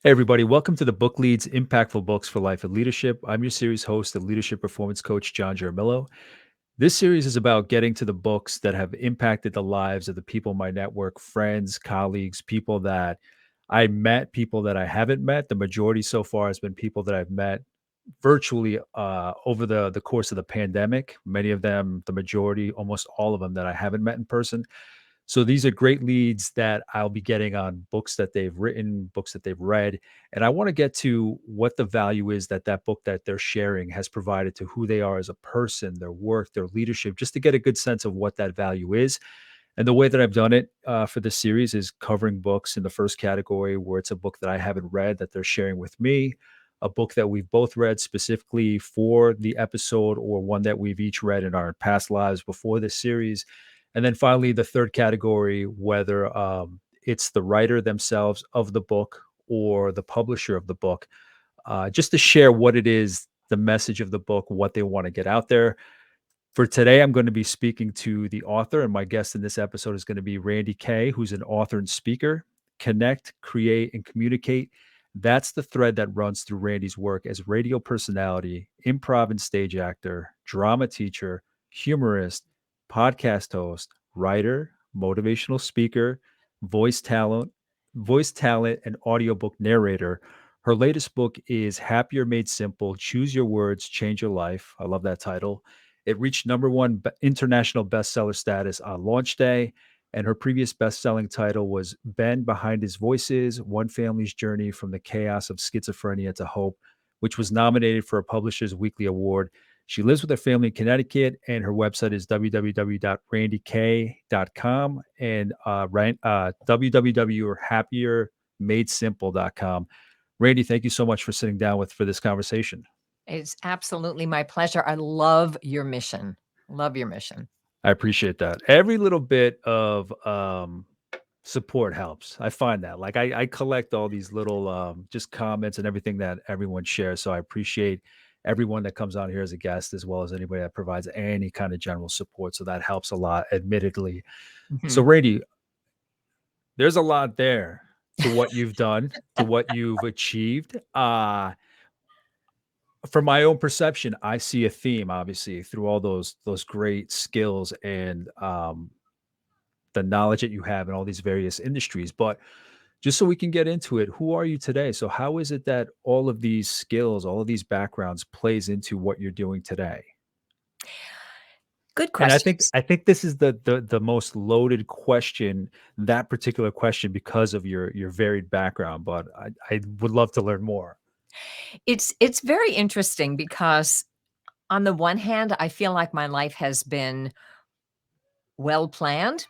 Hey, everybody, welcome to the Book Leads Impactful Books for Life and Leadership. I'm your series host and leadership performance coach, John Jaramillo. This series is about getting to the books that have impacted the lives of the people in my network, friends, colleagues, people that I met, people that I haven't met. The majority so far has been people that I've met virtually over the course of the pandemic. Many of them, the majority, almost all of them that I haven't met in person. So these are great leads that I'll be getting on books that they've written, books that they've read, and I want to get to what the value is that that book that they're sharing has provided to who they are as a person, their work, their leadership, just to get a good sense of what that value is. And the way that I've done it for this series is covering books in the first category where it's a book that I haven't read that they're sharing with me, a book that we've both read specifically for the episode, or one that we've each read in our past lives before this series. And then finally, the third category, whether it's the writer themselves of the book or the publisher of the book, just to share what it is, the message of the book, what they want to get out there. For today, I'm going to be speaking to the author, and my guest in this episode is going to be Randye Kaye, who's an author and speaker. Connect, create, and communicate. That's the thread that runs through Randye's work as radio personality, improv and stage actor, drama teacher, humorist, podcast host, writer, motivational speaker, voice talent, and audiobook narrator. Her latest book is Happier Made Simple: Choose Your Words, Change Your Life. I love that title. It reached number one international bestseller status on launch day. And her previous best-selling title was Ben Behind His Voices: One Family's Journey from the Chaos of Schizophrenia to Hope, which was nominated for a Publishers Weekly Award. She lives with her family in Connecticut, and her website is www.randyk.com and www.happiermadesimple.com. Randye, thank you so much for sitting down for this conversation. It's absolutely my pleasure. I love your mission. Love your mission. I appreciate that. Every little bit of support helps. I find that. Like I collect all these little just comments and everything that everyone shares. So I appreciate everyone that comes on here as a guest, as well as anybody that provides any kind of general support. So that helps a lot, admittedly. So Mhm. Rady, there's a lot there to what you've done, to what you've achieved. From my own perception, I see a theme, obviously, through all those great skills and the knowledge that you have in all these various industries. But just so we can get into it, who are you today? So how is it that all of these skills, all of these backgrounds plays into what you're doing today? Good And I think questions. I think this is the most loaded question, that particular question, because of your varied background. But I would love to learn more. It's very interesting because on the one hand, I feel like my life has been well planned.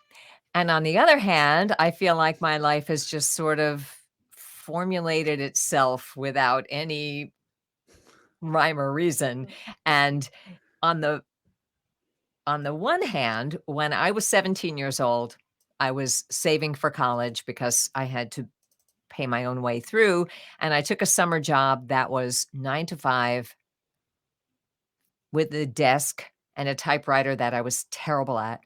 And on the other hand, I feel like my life has just sort of formulated itself without any rhyme or reason. And on the on the one hand, when I was 17 years old, I was saving for college because I had to pay my own way through. And I took a summer job that was 9 to 5 with a desk and a typewriter that I was terrible at,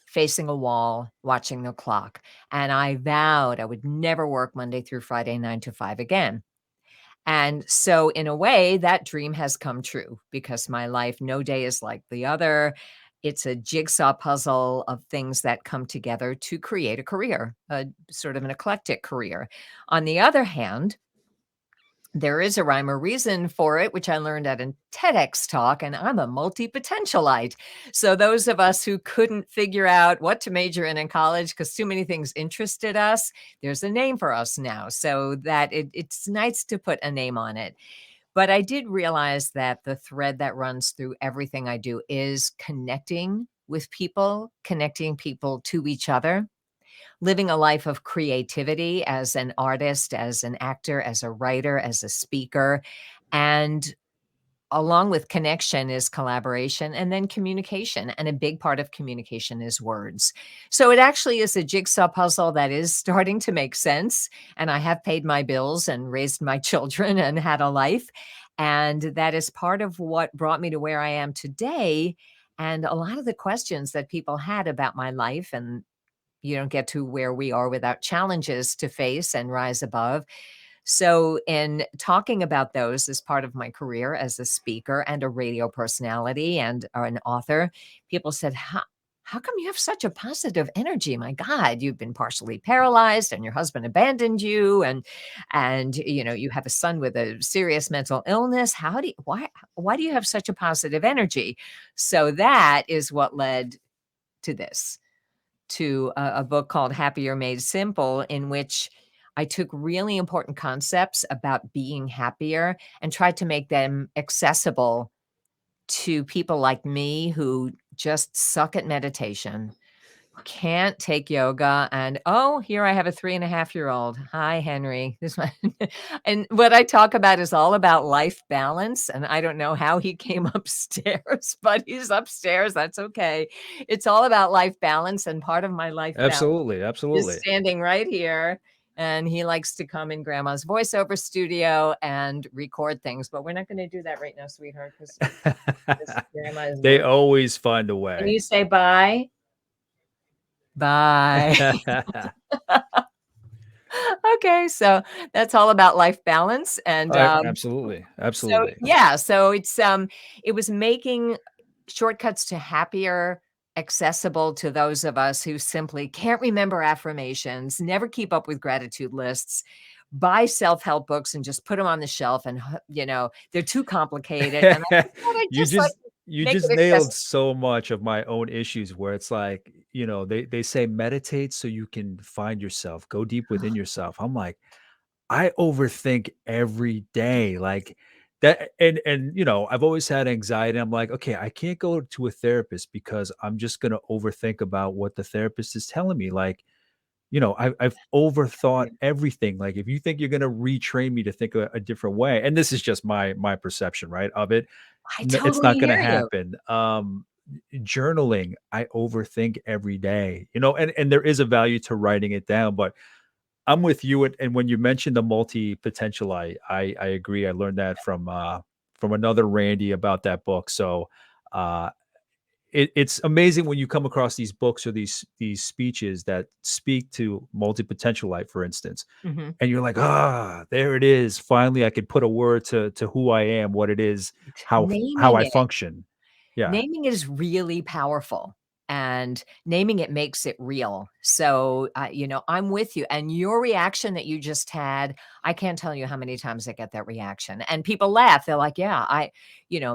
facing a wall, watching the clock. And I vowed I would never work Monday through Friday, 9 to 5 again. And so, in a way, that dream has come true because my life, no day is like the other. It's a jigsaw puzzle of things that come together to create a career, a sort of an eclectic career. On the other hand, there is a rhyme or reason for it, which I learned at a TEDx talk, and I'm a multi-potentialite. So those of us who couldn't figure out what to major in college because too many things interested us, there's a name for us now, so that it's nice to put a name on it. But I did realize that the thread that runs through everything I do is connecting with people, connecting people to each other, living a life of creativity as an artist, as an actor, as a writer, as a speaker. And along with connection is collaboration and then communication. And a big part of communication is words. So it actually is a jigsaw puzzle that is starting to make sense. And I have paid my bills and raised my children and had a life. And that is part of what brought me to where I am today. And a lot of the questions that people had about my life, and you don't get to where we are without challenges to face and rise above. So, in talking about those as part of my career as a speaker and a radio personality and an author, people said, how come you have such a positive energy? My God, you've been partially paralyzed and your husband abandoned you and you have a son with a serious mental illness. Why do you have such a positive energy? So that is what led to this, to a book called Happier Made Simple, in which I took really important concepts about being happier and tried to make them accessible to people like me who just suck at meditation, can't take yoga, and, "Oh, here I have a 3.5-year-old. Hi, Henry." This one and what I talk about is all about life balance, and I don't know how he came upstairs, but he's upstairs, that's okay. It's all about life balance, and part of my life balance Absolutely, is absolutely. standing right here, and he likes to come in grandma's voiceover studio and record things, but we're not gonna do that right now, sweetheart, because grandma is They very. always find a Can way. you say bye? Bye. Okay, so that's all about life balance, and, Absolutely, so absolutely. yeah, so it was making shortcuts to happier accessible to those of us who simply can't remember affirmations, never keep up with gratitude lists, buy self-help books and just put them on the shelf and, they're too complicated, and I thought I'd You just, like, just you make just it nailed accessible. so much of my own issues where it's like, they say meditate so you can find yourself, go deep within yourself. I'm like, I overthink every day, like that and I've always had anxiety. I'm like, okay, I can't go to a therapist because I'm just gonna overthink about what the therapist is telling me. Like, I've overthought everything. Like, if you think you're gonna retrain me to think a different way, and this is just my perception, right, of it, I it's totally not gonna hear you. happen. Journaling, I overthink every day, and there is a value to writing it down, but I'm with you, and when you mentioned the multi-potentialite, I agree. I learned that from another Randye about that book. So, uh, it's amazing when you come across these books or these speeches that speak to multi-potentialite, for instance, Mhm. and you're like, "Ah, there it is. Finally, I could put a word to who I am, what it is, how Naming I it. function." Yeah. Naming is really powerful, and naming it makes it real. So, I'm with you, and your reaction that you just had, I can't tell you how many times I get that reaction, and people laugh. They're like, "Yeah,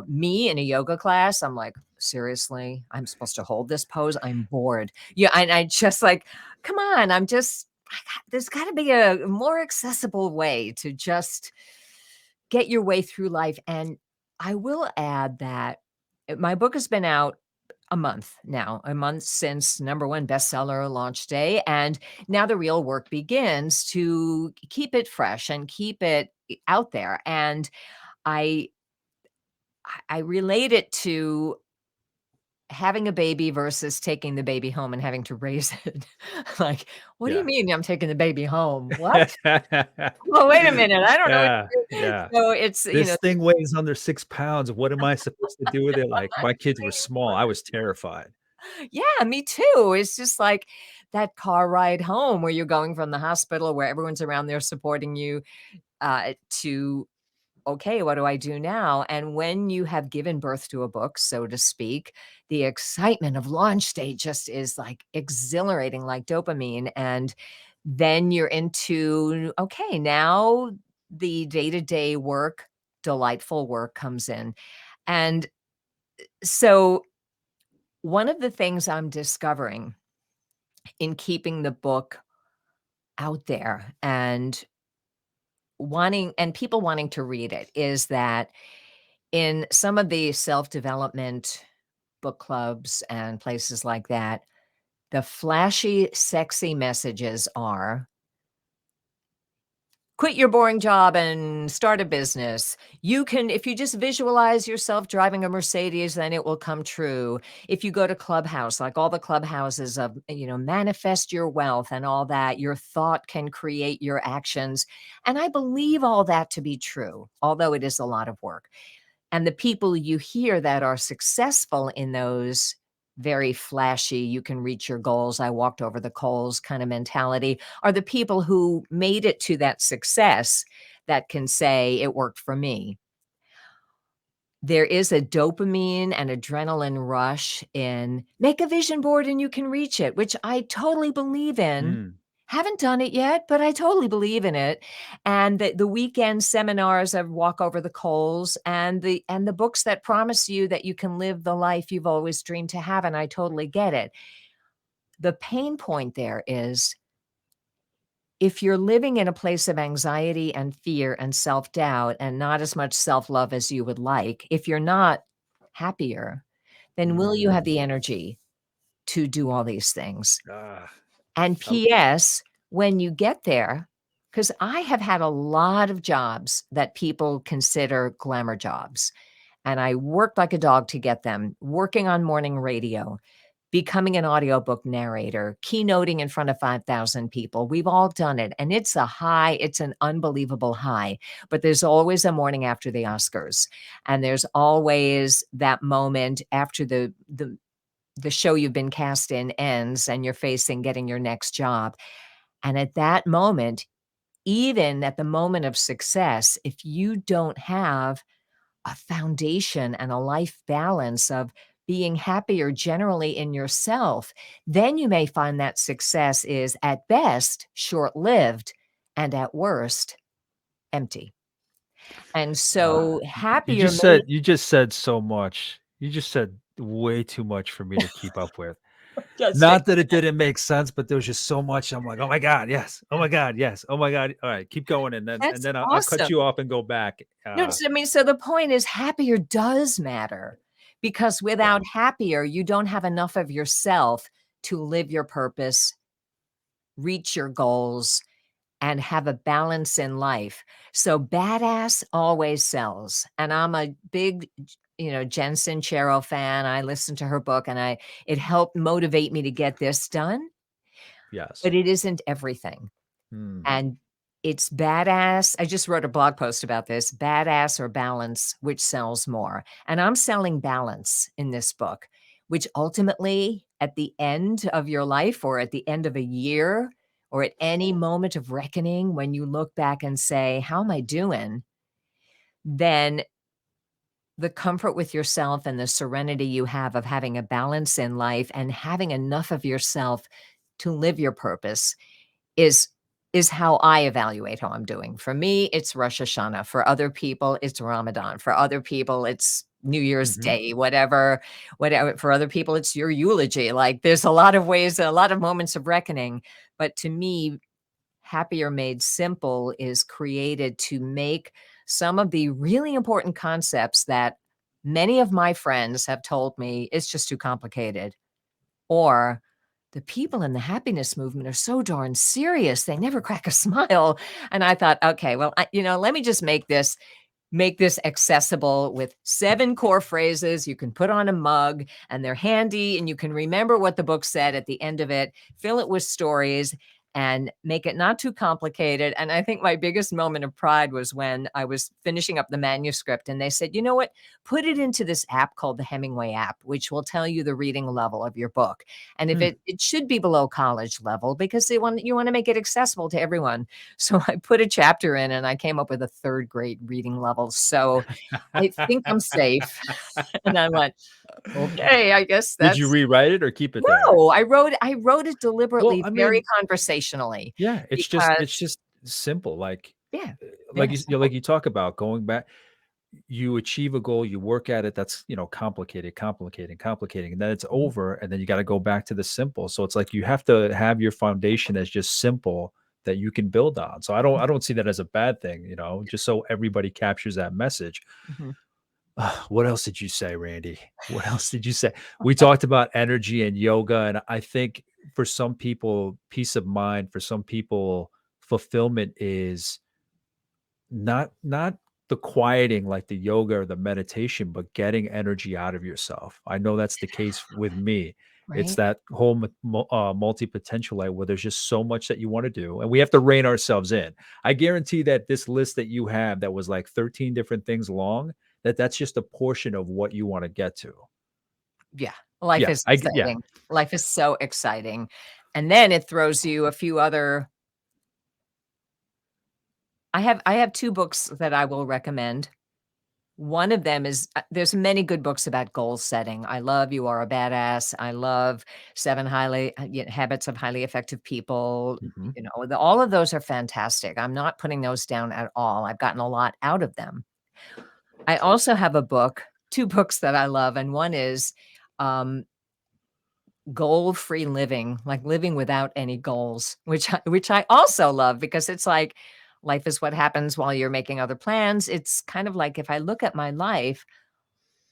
me in a yoga class, I'm like, seriously, I'm supposed to hold this pose? I'm bored." Yeah, and I just like, come on, there's got to be a more accessible way to just get your way through life. And I will add that my book has been out a month now, a month since number one bestseller launch day. And now the real work begins to keep it fresh and keep it out there. And I I relate it to having a baby versus taking the baby home and having to raise it. Like, what do you Yeah. mean I'm taking the baby home? What? Well, wait a minute. I don't know what Yeah, to do. yeah. So it's, This thing weighs under 6 pounds. What am I supposed to do with it? Like, my kids were small. I was terrified. yeah, me too. It's just like that car ride home where you're going from the hospital where everyone's around there supporting you, to, okay, what do I do now? And when you have given birth to a book, so to speak, the excitement of launch day just is like exhilarating, like dopamine. And then you're into, okay, now the day to day work, delightful work comes in. And so, one of the things I'm discovering in keeping the book out there and people wanting to read it is that in some of the self-development book clubs and places like that, the flashy, sexy messages are quit your boring job and start a business. You can, if you just visualize yourself driving a Mercedes, then it will come true. If you go to Clubhouse, like all the clubhouses of, manifest your wealth and all that, your thought can create your actions. And I believe all that to be true, although it is a lot of work. And the people you hear that are successful in those very flashy, you can reach your goals, I walked over the coals kind of mentality, are the people who made it to that success that can say it worked for me. There is a dopamine and adrenaline rush in make a vision board and you can reach it, which I totally believe in. Mm. Haven't done it yet, but I totally believe in it. And the weekend seminars of Walk Over the Coals and the books that promise you that you can live the life you've always dreamed to have, and I totally get it. The pain point there is if you're living in a place of anxiety and fear and self-doubt and not as much self-love as you would like, if you're not happier, then will you have Mm. the energy to do all these things? Ah, And I PS, when you get there, because I have had a lot of jobs that people consider glamour jobs, and I worked like a dog to get them, working on morning radio, becoming an audiobook narrator, keynoting in front of 5,000 people. We've all done it, and it's a high, it's an unbelievable high, but there's always a morning after the Oscars, and there's always that moment after the show you've been cast in ends and you're facing getting your next job. And at that moment, even at the moment of success, if you don't have a foundation and a life balance of being happier generally in yourself, then you may find that success is at best short-lived and at worst empty. And ah, so happier you just said so much. You just said way too much for me to keep up with. just Not that it didn't make sense, but there was just so much. I'm like, "Oh my god, yes. Oh my god, yes. Oh my god." All right, keep going, and that's then I'll cut awesome. you off and go back. No, I mean, so the point is happier does matter because Yeah. without happier, you don't have enough of yourself to live your purpose, reach your goals, and have a balance in life. So badass always sells. And I'm a big, Jen Sincero fan. I listened to her book and it helped motivate me to get this done, Yes. but it isn't everything. Hmm. And it's badass. I just wrote a blog post about this, badass or balance, which sells more. And I'm selling balance in this book, which ultimately at the end of your life or at the end of a year or at any moment of reckoning, when you look back and say, how am I doing? Then the comfort with yourself and the serenity you have of having a balance in life and having enough of yourself to live your purpose is is how I evaluate how I'm doing. For me, it's Rosh Hashanah. For other people, it's Ramadan. For other people, it's New Year's Mhm. Day, whatever. For other people, it's your eulogy. Like there's a lot of ways, a lot of moments of reckoning. But to me, Happier Made Simple is created to make some of the really important concepts that many of my friends have told me it's just too complicated, or the people in the happiness movement are so darn serious. They never crack a smile. And I thought, okay, well, let me just make this accessible with 7 core phrases you can put on a mug and they're handy and you can remember what the book said at the end of it, fill it with stories and make it not too complicated. And I think my biggest moment of pride was when I was finishing up the manuscript and they said, you know what, put it into this app called the Hemingway app, which will tell you the reading level of your book. And if Hmm. it should be below college level because you want to make it accessible to everyone. So I put a chapter in and I came up with a 3rd grade reading level. So I think I'm safe. And I went, okay, I guess Did you that's rewrite it or keep it there? no, I wrote it Well, deliberately, I very mean, conversationally yeah, it's because just simple. yeah, Like yeah, like simple. you talk about going back, you achieve a goal, you work at it. That's complicated, complicating, and then it's Mhm, over, and then you got to go back to the simple. So it's like you have to have your foundation as just simple that you can build on. So I don't see that as a bad thing. Just so everybody captures that message. mhm. What else did you say, Randy? What else did you say? We talked about energy and yoga, and I think for some people, peace of mind, for some people, fulfillment is not the quieting like the yoga or the meditation, but getting energy out of yourself. I know that's the case with me. It's Right? that whole multi-potentialite where there's just so much that you want to do, and we have to rein ourselves in. I guarantee that this list that you have that was like 13 different things long, that's just a portion of what you want to get to. Yeah. Life Yeah, is yeah. exciting. Life is so exciting. And then it throws you a few other I have 2 books that I will recommend. One of them is there's many good books about goal setting. I love You Are a Badass. I love 7 Habits of Highly Effective People. Mhm. All of those are fantastic. I'm not putting those down at all. I've gotten a lot out of them. I also have a book, 2 books that I love, and one is, um, Goal-Free Living, like living without any goals, which I also love because it's like life is what happens while you're making other plans. It's kind of like if I look at my life,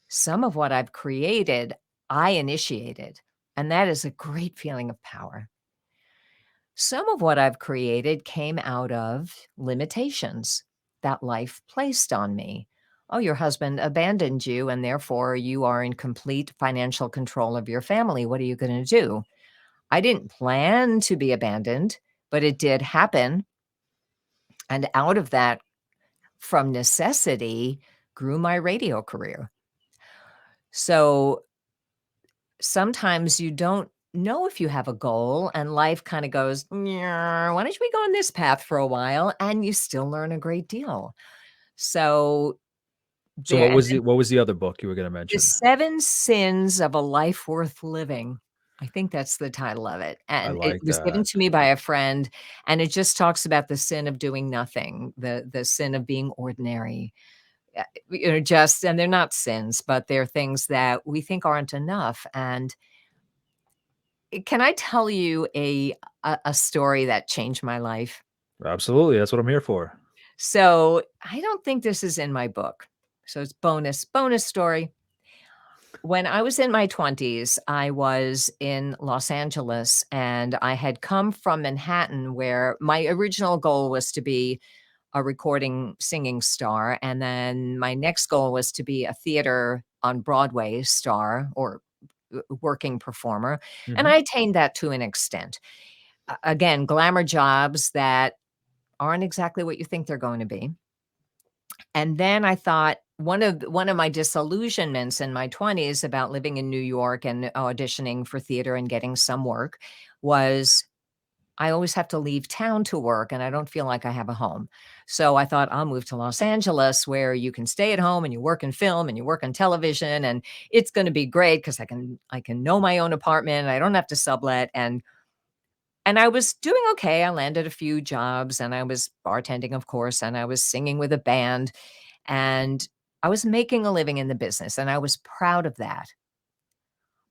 some of what I've created, I initiated, and that is a great feeling of power. Some of what I've created came out of limitations that life placed on me. Oh, your husband abandoned you, and therefore you are in complete financial control of your family. What are you going to do? I didn't plan to be abandoned, but it did happen. And out of that, from necessity, grew my radio career. So sometimes you don't know if you have a goal and life kind of goes, "Nyeh, why don't we go on this path for a while?" And you still learn a great deal. So So there, and then what was the other book you were gonna The mention? 7 Sins of a Life Worth Living. I think that's the title of it. I And it like was given that. to me by a friend, and it just talks about the sin of doing nothing, the sin of being ordinary. Just and they're not sins, but they're things that we think aren't enough. And can I tell you a story that changed my life? Absolutely, that's what I'm here for. So, I don't think this is in my book. So it's bonus story. When I was in my 20s, I was in Los Angeles, and I had come from Manhattan where my original goal was to be a recording singing star, and then my next goal was to be a theater on Broadway star or working performer, and Mhm. I attained that to an extent. Again, glamour jobs that aren't exactly what you think they're going to be. And then I thought one of my disillusionments in my 20s about living in New York and auditioning for theater and getting some work was I always have to leave town to work and I don't feel like I have a home. So I thought I'll move to Los Angeles where you can stay at home and you work in film and you work on television and it's going to be great because I can know my own apartment. I don't have to sublet and I was doing okay. I landed a few jobs and I was bartending, of course, and I was singing with a band and I was making a living in the business, and I was proud of that.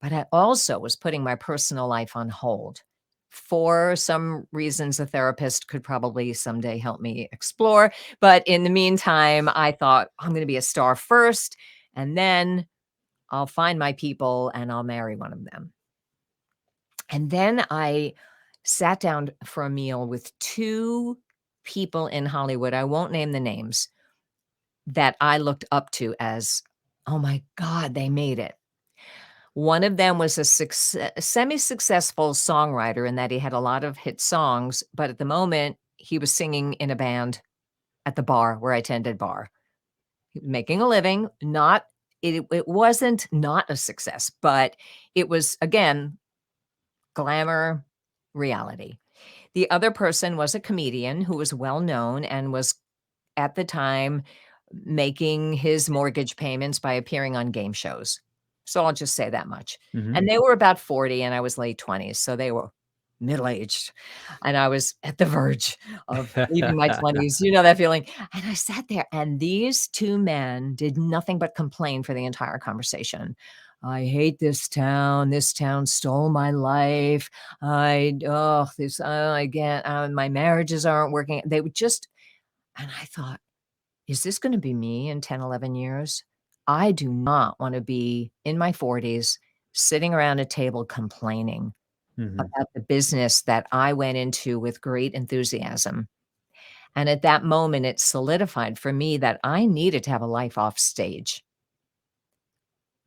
But I also was putting my personal life on hold for some reasons a therapist could probably someday help me explore. But in the meantime, I thought I'm going to be a star first, and then I'll find my people and I'll marry one of them. And then I sat down for a meal with 2 people in Hollywood. I won't name the names that I looked up to as, "Oh my god, they made it." One of them was a semi-successful songwriter in that he had a lot of hit songs, but at the moment, he was singing in a band at the bar where I attended bar. Making a living, not it wasn't not a success, but it was, again, glamour, reality. The other person was a comedian who was well known and was at the time making his mortgage payments by appearing on game shows. So I'll just say that much. Mhm. And they were about 40 and I was late 20s, so they were middle-aged, and I was at the verge of leaving my 20s, you know that feeling? And I sat there, and these 2 men did nothing but complain for the entire conversation. "I hate this town stole my life. I get my marriages aren't working." They would just and I thought, is this gonna be me in 10, 11 years? I do not wanna be in my 40s sitting around a table complaining Mhm. about the business that I went into with great enthusiasm. And at that moment, it solidified for me that I needed to have a life off stage.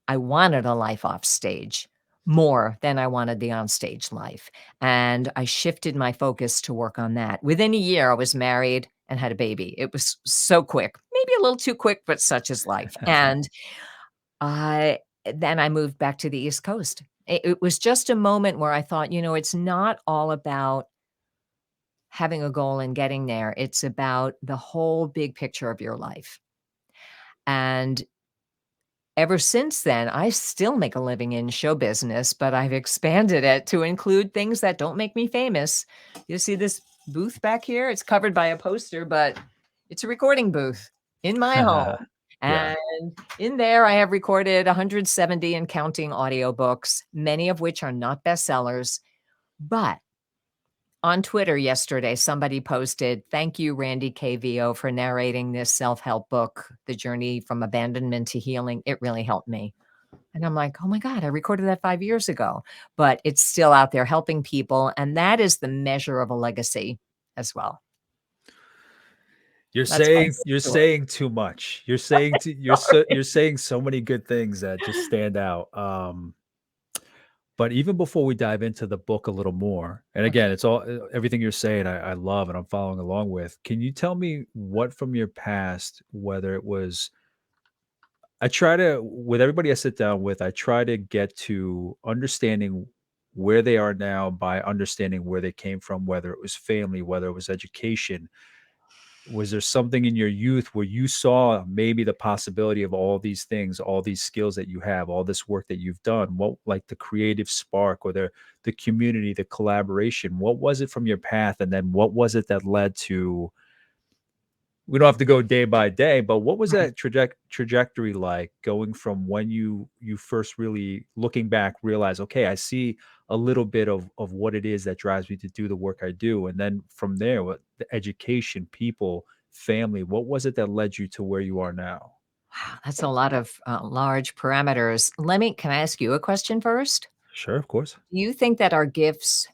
I wanted a life off stage more than I wanted the onstage life, and I shifted my focus to work on that. Within a year, I was married and had a baby. It was so quick, maybe a little too quick, but such is life, and I then I moved back to the East Coast. It was just a moment where I thought, it's not all about having a goal and getting there. It's about the whole big picture of your life. And ever since then, I still make a living in show business, but I've expanded it to include things that don't make me famous. You see this booth back here? It's covered by a poster, but it's a recording booth in my home. Yeah. And in there, I have recorded 170 and counting audiobooks, many of which are not bestsellers. But on Twitter yesterday, somebody posted, "Thank you, Randye KVO, for narrating this self-help book, The Journey from Abandonment to Healing. It really helped me." And I'm like, "Oh my God, I recorded that 5 years ago." But it's still out there helping people, and that is the measure of a legacy as well. That's my You're story. saying too much. You're saying so many good things that just stand out. But even before we dive into the book a little more, and again, Okay. it's all everything you're saying, I love and I'm following along with. Can you tell me what from your past, whether it was I try to with everybody I sit down with, I try to get to understanding where they are now by understanding where they came from, whether it was family, whether it was education. Was there something in your youth where you saw maybe the possibility of all these things, all these skills that you have, all this work that you've done? What like the creative spark or the community, the collaboration? What was it from your path? And then what was it that led to we don't have to go day by day, but what was Right. that trajectory like going from when you first really looking back realize, okay, I see a little bit of what it is that drives me to do the work I do, and then from there, what the education, people, family, what was it that led you to where you are now? Wow, that's a lot of, large parameters. Can I ask you a question first? Sure, of course. Do you think that our gifts,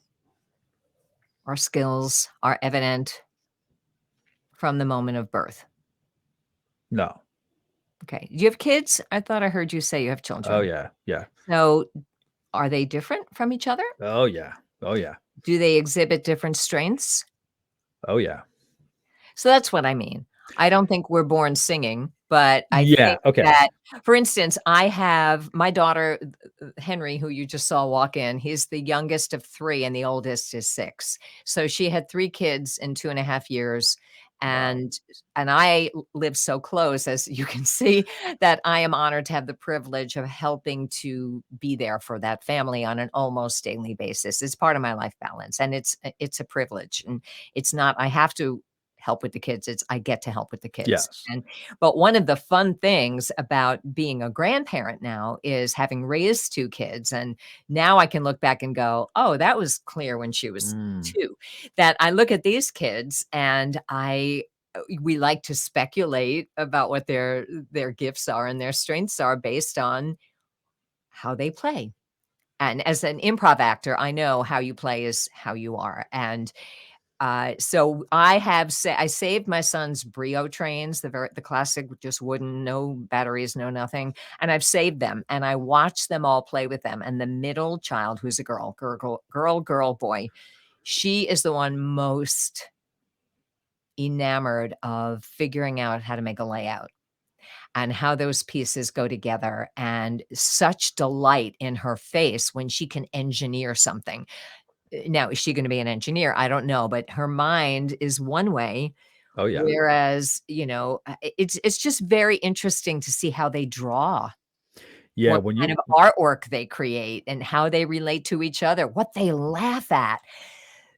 our skills are evident from the moment of birth? No. Okay. Do you have kids? I thought I heard you say you have Oh children. yeah, yeah. So, are they different from each other? Oh yeah. Oh yeah. Do they exhibit different strengths? Oh yeah. So that's what I mean. I don't think we're born singing, but I Yeah. think Okay. that, for instance, I have my daughter, Henry, who you just saw walk in. He's the youngest of 3 and the oldest is 6. So she had 3 kids in 2.5 years. Wow. And I live so close, as you can see, that I am honored to have the privilege of helping to be there for that family on an almost daily basis. It's part of my life balance, and it's a privilege. And it's not I have to help with the kids, it's I get to help with the kids. Yes. And but one of the fun things about being a grandparent now is having raised 2 kids, and now I can look back and go, "Oh, that was clear when she was Mm. 2." That I look at these kids and we like to speculate about what their gifts are and their strengths are based on how they play. And as an improv actor, I know how you play is how you are. And so I saved my son's Brio trains, the classic, just wooden, no batteries, no nothing, and I've saved them, and I watch them all play with them, and the middle child, who's a girl, boy, she is the one most enamored of figuring out how to make a layout and how those pieces go together, and such delight in her face when she can engineer something. Now, is she gonna be an engineer? I don't know, but her mind is one way, Oh yeah. whereas, it's just very interesting to see how they draw, Yeah. what When kind you of artwork they create, and how they relate to each other, what they laugh at.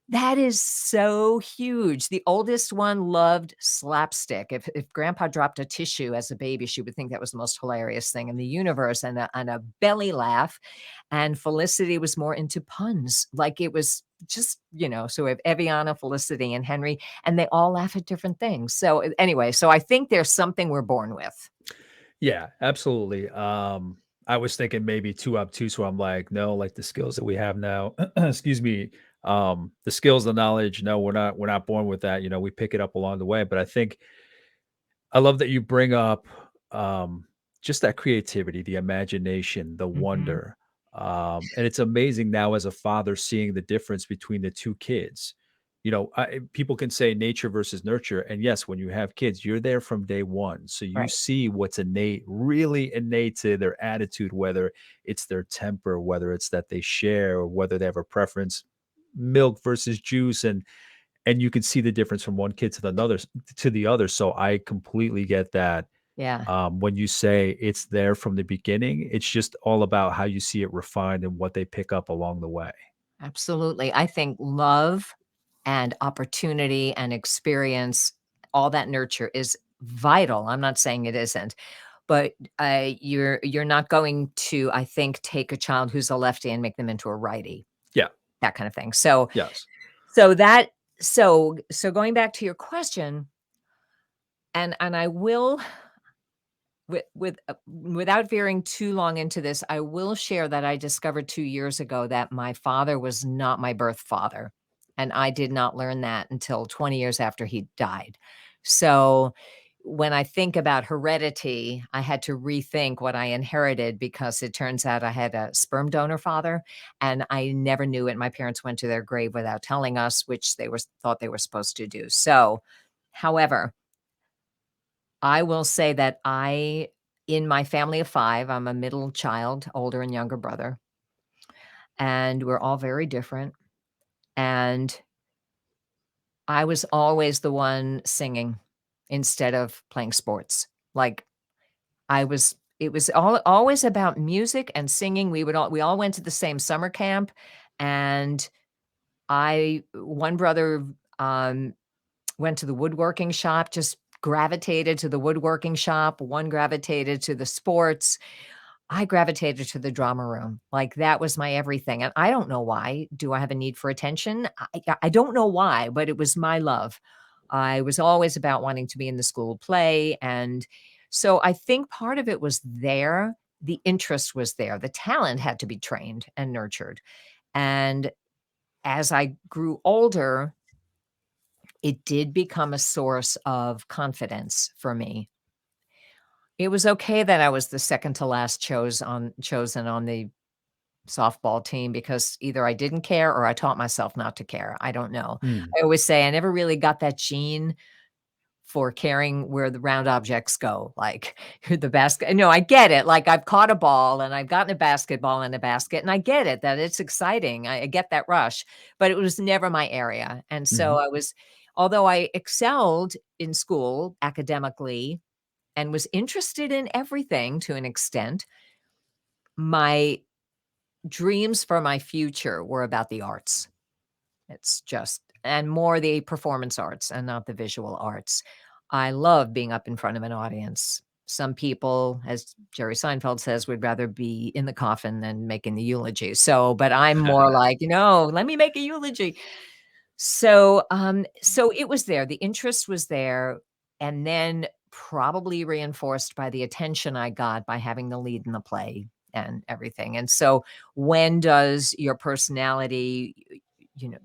That is so huge. The oldest one loved slapstick. If grandpa dropped a tissue as a baby, she would think that was the most hilarious thing in the universe, and a belly laugh. And Felicity was more into puns. Like it was just, so we have Eviana, Felicity, and Henry, and they all laugh at different things. So anyway, so I think there's something we're born with. Yeah, absolutely. I was thinking maybe too obtuse where I'm like, no, like the skills that we have now, excuse me, the skills, the knowledge, no, we're not born with that. We pick it up along the way. But I think I love that you bring up just that creativity, the imagination, the Mhm. wonder. And it's amazing now as a father seeing the difference between the two kids. People can say nature versus nurture. And yes, when you have kids, you're there from day one. So you Right. see what's innate, really innate to their attitude, whether it's their temper, whether it's that they share, or whether they have a preference, milk versus juice. And you can see the difference from one kid to the other. So I completely get that. Yeah, When you say it's there from the beginning, it's just all about how you see it refined and what they pick up along the way. absolutely. I think love and opportunity and experience, all that nurture is vital. I'm not saying it isn't, but, you're not going to, I think, take a child who's a lefty and make them into a righty, Yeah. that kind of thing. So Yes. so that so going back to your question, and I will without veering too long into this, I will share that I discovered 2 years ago that my father was not my birth father, and I did not learn that until 20 years after he died. So, when I think about heredity, I had to rethink what I inherited because it turns out I had a sperm donor father, and I never knew it. My parents went to their grave without telling us, which they were thought they were supposed to do. So, however, I will say that in my family of 5, I'm a middle child, older and younger brother, and we're all very different, and I was always the one singing instead of playing sports. Like, it was always about music and singing. We all went to the same summer camp, and one brother, um went to the woodworking shop, just gravitated to the woodworking shop, one gravitated to the sports. I gravitated to the drama room, like, that was my everything, and I don't know why. Do I have a need for attention? I don't know why, but it was my love. I was always about wanting to be in the school play, and so I think part of it was there, the interest was there, the talent had to be trained and nurtured, and as I grew older, it did become a source of confidence for me. It was okay that I was the second to last chosen on the softball team because either I didn't care or I taught myself not to care. I don't know. Mm. I always say I never really got that gene for caring where the round objects go, like the basket. No, I get it. Like I've caught a ball and I've gotten a basketball in a basket, and I get it that it's exciting. I get that rush, but it was never my area. And so Mhm. although I excelled in school academically and was interested in everything to an extent, my dreams for my future were about the arts. It's just and more the performance arts and not the visual arts. I love being up in front of an audience. Some people, as Jerry Seinfeld says, would rather be in the coffin than making the eulogy. So, but I'm more like, let me make a eulogy. So it was there. The interest was there, and then probably reinforced by the attention I got by having the lead in the play and everything. And so, when does your personality, you know,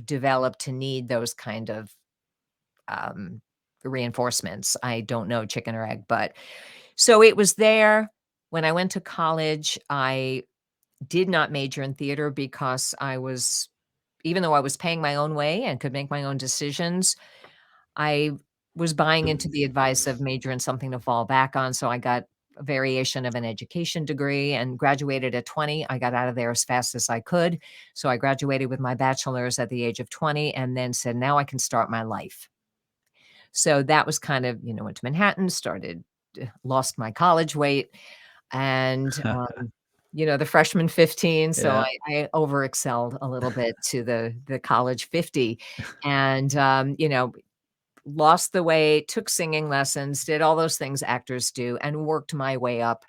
develop to need those kind of um, reinforcements? I don't know, chicken or egg, but so it was there. When I went to college, I did not major in theater because even though I was paying my own way and could make my own decisions, I was buying into the advice of major in something to fall back on. So I got a variation of an education degree and graduated at 20. I got out of there as fast as I could. So I graduated with my bachelor's at the age of 20 and then said, now I can start my life. So that was kind of, went to Manhattan, lost my college weight and, the freshman 15, so Yeah. I over excelled a little bit to the college 50 and, lost the weight, took singing lessons, did all those things actors do, and worked my way up,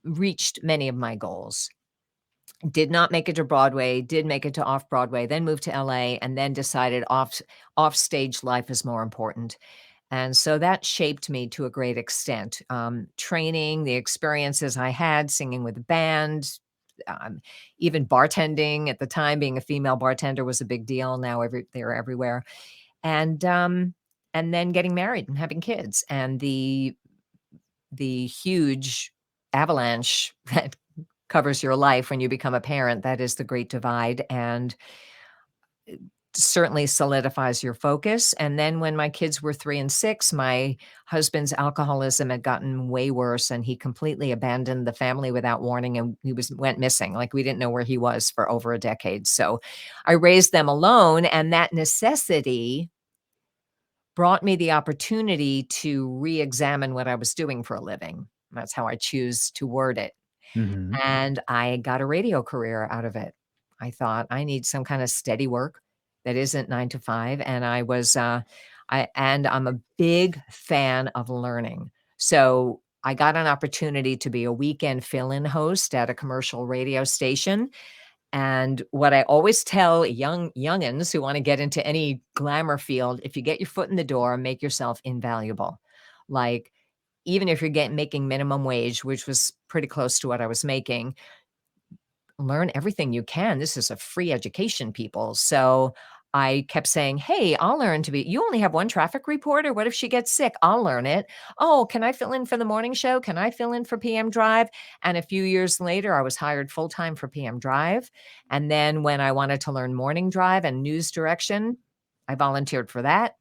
reached many of my goals. Did not make it to Broadway, did make it to off Broadway, then moved to LA, and then decided off stage life is more important. And so that shaped me to a great extent. Training, the experiences I had singing with a band, um, even bartending at the time, being a female bartender was a big deal. Now they're everywhere. And and then getting married and having kids and the huge avalanche that covers your life when you become a parent. That is the great divide. And certainly solidifies your focus. And then when my kids were 3 and 6, my husband's alcoholism had gotten way worse, and he completely abandoned the family without warning, and he went missing. Like, we didn't know where he was for over a decade. So I raised them alone, and that necessity brought me the opportunity to re-examine what I was doing for a living. That's how I choose to word it. Mhm. And I got a radio career out of it. I thought, I need some kind of steady work that isn't 9 to 5, and I'm a big fan of learning. So, I got an opportunity to be a weekend fill-in host at a commercial radio station, and what I always tell youngins who wanna get into any glamour field, if you get your foot in the door, make yourself invaluable. Like, even if you're getting making minimum wage, which was pretty close to what I was making, learn everything you can. This is a free education, people. So I kept saying, "Hey, I'll learn to be you only have one traffic reporter. What if she gets sick? I'll learn it. Oh, can I fill in for the morning show? Can I fill in for PM Drive?" And a few years later, I was hired full time for PM Drive. And then when I wanted to learn morning drive and news direction, I volunteered for that.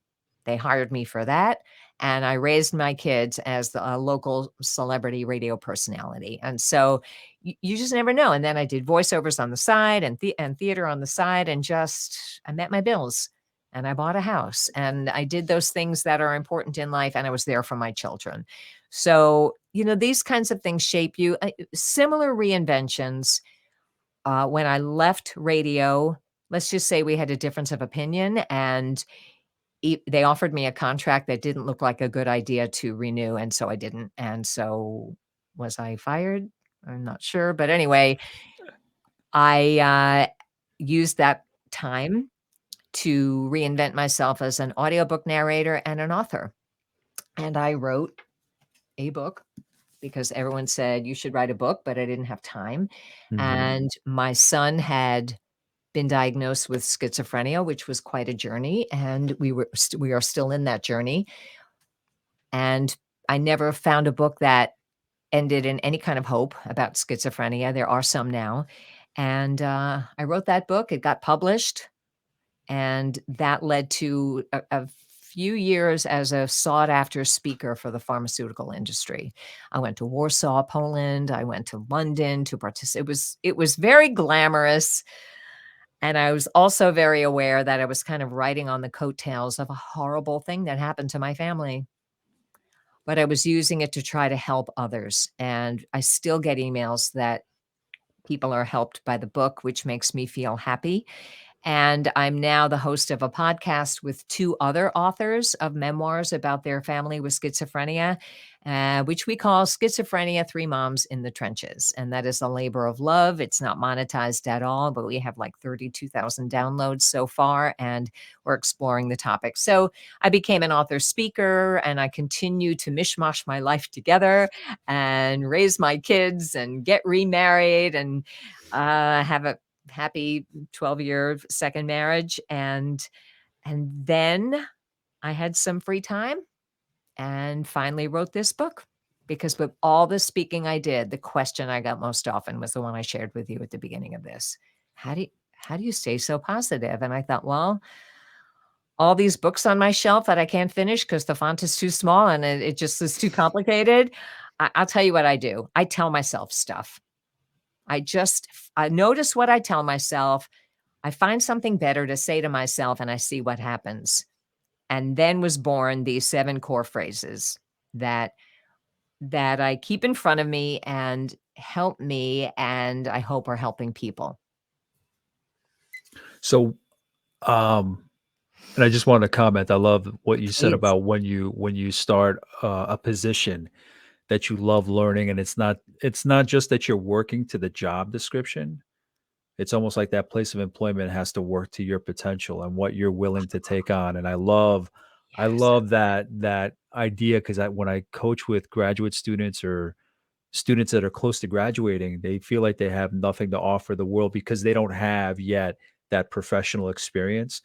They hired me for that. And I raised my kids as a local celebrity radio personality. And so you just never know. And then I did voiceovers on the side and theater on the side, and just I met my bills, and I bought a house, and I did those things that are important in life, and I was there for my children. So, these kinds of things shape you. Similar reinventions. When I left radio, let's just say we had a difference of opinion, and they offered me a contract that didn't look like a good idea to renew, and so I didn't. And so, was I fired? I'm not sure, but anyway, I used that time to reinvent myself as an audiobook narrator and an author. And I wrote a book because everyone said, "You should write a book," but I didn't have time. Mhm. And my son had been diagnosed with schizophrenia, which was quite a journey, and we are still in that journey. And I never found a book that ended in any kind of hope about schizophrenia. There are some now. And I wrote that book. It got published, and that led to a few years as a sought-after speaker for the pharmaceutical industry. I went to Warsaw, Poland. I went to London to participate. It was very glamorous, and I was also very aware that I was kind of riding on the coattails of a horrible thing that happened to my family. But I was using it to try to help others, and I still get emails that people are helped by the book, which makes me feel happy. And I'm now the host of a podcast with 2 other authors of memoirs about their family with schizophrenia, which we call Schizophrenia: 3 Moms in the Trenches. And that is a labor of love. It's not monetized at all, but we have like 32,000 downloads so far, and we're exploring the topic. So I became an author speaker, and I continue to mishmash my life together and raise my kids and get remarried and have a happy 12-year second marriage. And then I had some free time and finally wrote this book, because with all the speaking I did, the question I got most often was the one I shared with you at the beginning of this. How do you stay so positive? And I thought, well, all these books on my shelf that I can't finish because the font is too small and it just is too complicated. I'll tell you what I do. I tell myself stuff. I notice what I tell myself. I find something better to say to myself, and I see what happens. And then was born these 7 core phrases that I keep in front of me and help me, and I hope are helping people. So, um, and I just wanted to comment, I love what you said Please. about when you start, a position that you love learning, and it's not just that you're working to the job description. It's almost like that place of employment has to work to your potential and what you're willing to take on, and I Yes. love that idea because when I coach with graduate students or students that are close to graduating, they feel like they have nothing to offer the world because they don't have yet that professional experience,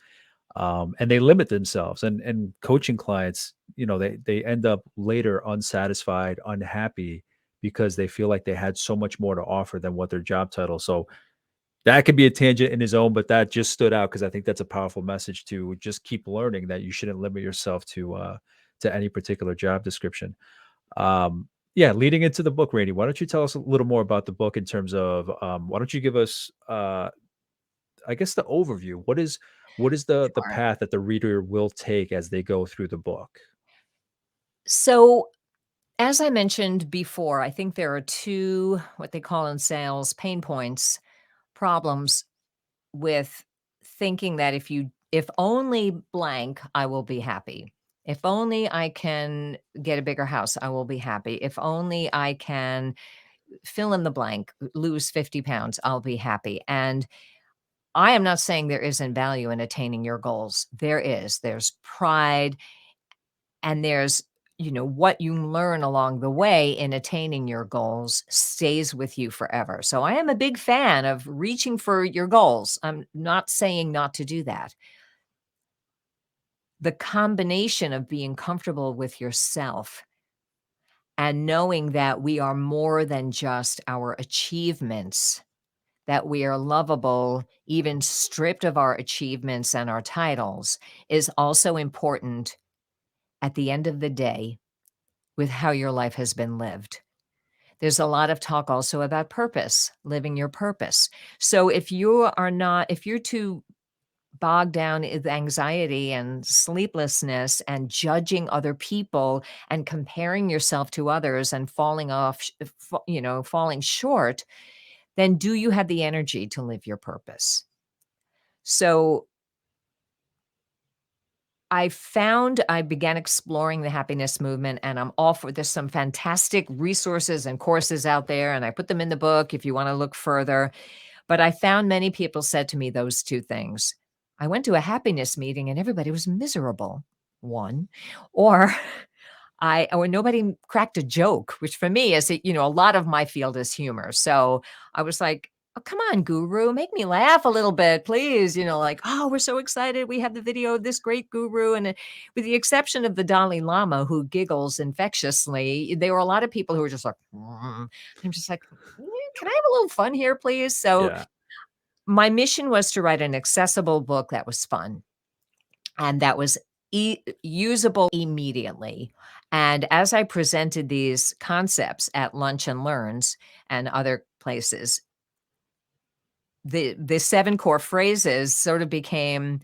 and they limit themselves. And coaching clients, they end up later unsatisfied, unhappy because they feel like they had so much more to offer than what their job title. So that could be a tangent in his own, but that just stood out because I think that's a powerful message to just keep learning that you shouldn't limit yourself to any particular job description. Yeah, leading into the book, Randy, why don't you tell us a little more about the book in terms of why don't you give us I guess the overview? What is the Sure. path that the reader will take as they go through the book? So, as I mentioned before, I think there are two, what they call in sales, pain points, problems with thinking that if only blank, I will be happy. If only I can get a bigger house, I will be happy. If only I can fill in the blank, lose 50 pounds, I'll be happy. And I am not saying there isn't value in attaining your goals. There is. There's pride and there's, what you learn along the way in attaining your goals stays with you forever. So I am a big fan of reaching for your goals. I'm not saying not to do that. The combination of being comfortable with yourself and knowing that we are more than just our achievements, that we are lovable, even stripped of our achievements and our titles, is also important at the end of the day with how your life has been lived. There's a lot of talk also about purpose, living your purpose. So if you're too bogged down with anxiety and sleeplessness and judging other people and comparing yourself to others and falling short, then do you have the energy to live your purpose? So I began exploring the happiness movement and I'm all for there's some fantastic resources and courses out there, and I put them in the book if you want to look further. But I found many people said to me those two things. I went to a happiness meeting and everybody was miserable. One, or or nobody cracked a joke, which for me is, a lot of my field is humor. So I was like, oh, come on, guru, make me laugh a little bit, please. Like, oh, we're so excited. We have the video of this great guru. And with the exception of the Dalai Lama, who giggles infectiously, there were a lot of people who were just like, I'm just like, can I have a little fun here, please? So Yeah. my mission was to write an accessible book that was fun and that was usable immediately. And as I presented these concepts at Lunch and Learns and other places, the 7 core phrases sort of became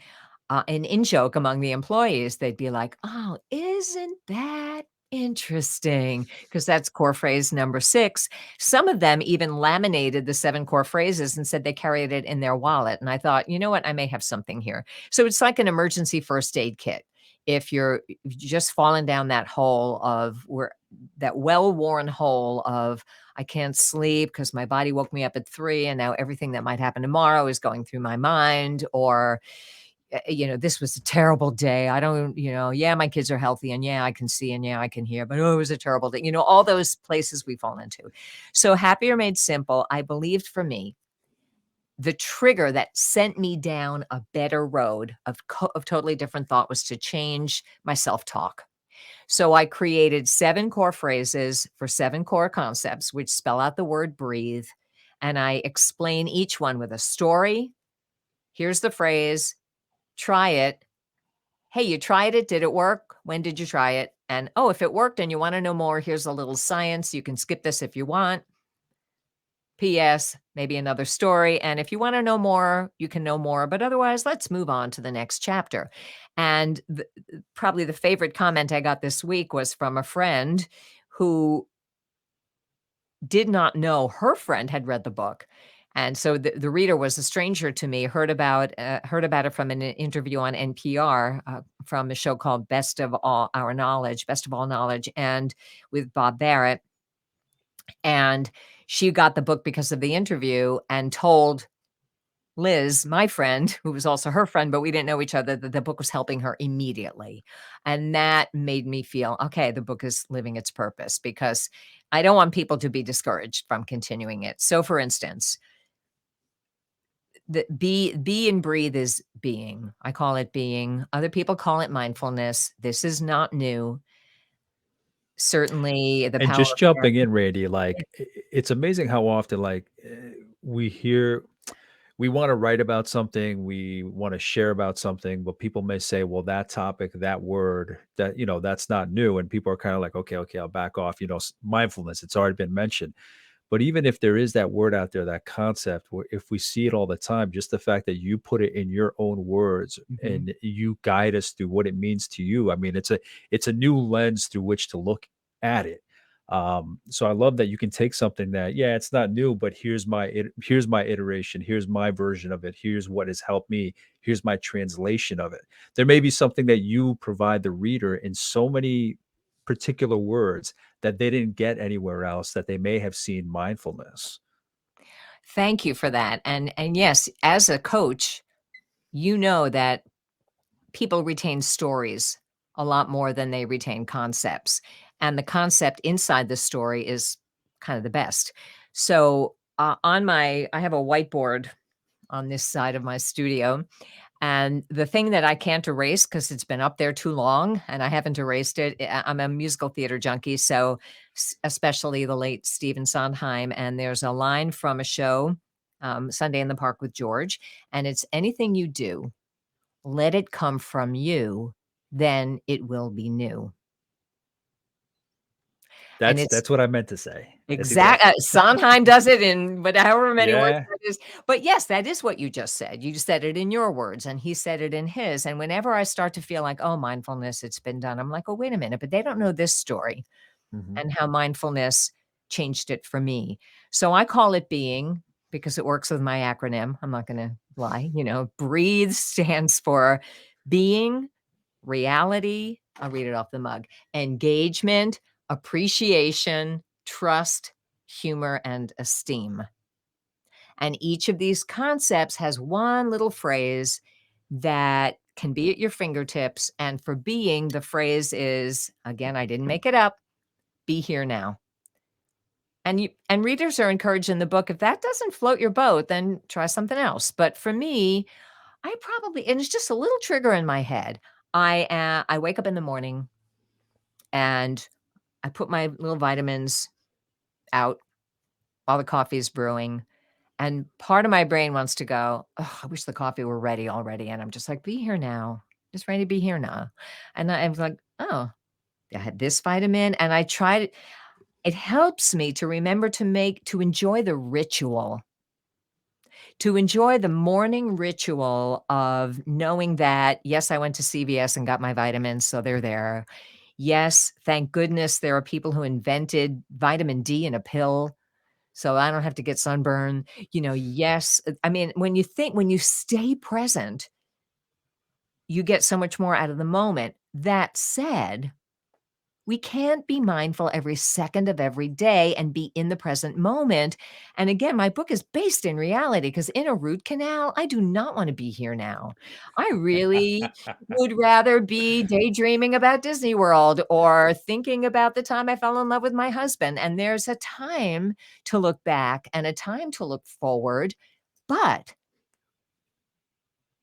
an in-joke among the employees. They'd be like, "Oh, isn't that interesting?" Because that's core phrase number 6. Some of them even laminated the 7 core phrases and said they carried it in their wallet, and I thought, "You know what? I may have something here." So it's like an emergency first aid kit. If you're just fallen down that hole of where that well-worn hole of, "I can't sleep because my body woke me up at 3, and now everything that might happen tomorrow is going through my mind," or this was a terrible day. I don't, yeah, my kids are healthy and yeah, I can see and yeah, I can hear, but oh, it was a terrible day. All those places we fall into. So Happier Made Simple, I believed for me, the trigger that sent me down a better road of totally different thought was to change my self-talk. So I created 7 core phrases for 7 core concepts, which spell out the word breathe. And I explain each one with a story. Here's the phrase, try it. Hey, you tried it. Did it work? When did you try it? And oh, if it worked and you want to know more, here's a little science. You can skip this if you want. P.S. Maybe another story. And if you want to know more, you can know more. But otherwise, let's move on to the next chapter. And probably the favorite comment I got this week was from a friend who did not know her friend had read the book. And so the reader was a stranger to me, heard about it from an interview on NPR from a show called Best of All Knowledge, and with Bob Barrett. And she got the book because of the interview and told Liz, my friend, who was also her friend, but we didn't know each other, that the book was helping her immediately. And that made me feel, okay, the book is living its purpose because I don't want people to be discouraged from continuing it. So for instance, the be and breathe is being. I call it being. Other people call it mindfulness. This is not new. Certainly the And power just of jumping therapy. in, Randy, like it's amazing how often we hear we want to write about something, we want to share about something, but people may say, well, that topic, that word, that, that's not new. And people are kind of like, okay, okay, I'll back off. Mindfulness, it's already been mentioned. But even if there is that word out there, that concept, where if we see it all the time, just the fact that you put it in your own words Mhm. and you guide us through what it means to you, I mean, it's a new lens through which to look at it. So I love that you can take something that, yeah, it's not new, but here's my iteration, here's my version of it, here's what has helped me, here's my translation of it. There may be something that you provide the reader in so many particular words that they didn't get anywhere else, that they may have seen mindfulness. Thank you for that, and yes, as a coach, you know that people retain stories a lot more than they retain concepts, and the concept inside the story is kind of the best. So, I have a whiteboard on this side of my studio, and the thing that I can't erase because 'cause it's been up there too long and I haven't erased it, I'm a musical theater junkie, so especially the late Stephen Sondheim, and there's a line from a show, Sunday in the Park with George, and it's, "Anything you do, let it come from you, then it will be new." And it's That's what I meant to say. Yes, he exact does. Sondheim does it in but however many words Yeah. that is. But yes, that is what you just said. You just said it in your words, and he said it in his, and whenever I start to feel like, "Oh, mindfulness, it's been done," I'm like, "Oh, wait a minute, but they don't know this story Mhm. and how mindfulness changed it for me." So I call it being because it works with my acronym. I'm not gonna lie, BREATHE stands for being, reality, I'll read it off the mug, engagement, appreciation, trust, humor, and esteem. And each of these concepts has one little phrase that can be at your fingertips. And for being, the phrase is, again, I didn't make it up, be here now. And readers are encouraged in the book, if that doesn't float your boat, then try something else. But for me, I probably, and it's just a little trigger in my head. I wake up in the morning and I put my little vitamins out while the coffee is brewing, and part of my brain wants to go, "Oh, I wish the coffee were ready already," and I'm just like, "Be here now. Just ready to be here now." And I was like, "Oh, I had this vitamin," and I tried it. It helps me to remember to enjoy the ritual, to enjoy the morning ritual of knowing that, yes, I went to CVS and got my vitamins, so they're there. Yes, thank goodness there are people who invented vitamin D in a pill, so I don't have to get sunburn. Yes, I mean, when you stay present, you get so much more out of the moment. That said, we can't be mindful every second of every day and be in the present moment. And again, my book is based in reality because in a root canal, I do not want to be here now. I really would rather be daydreaming about Disney World or thinking about the time I fell in love with my husband. And there's a time to look back and a time to look forward. But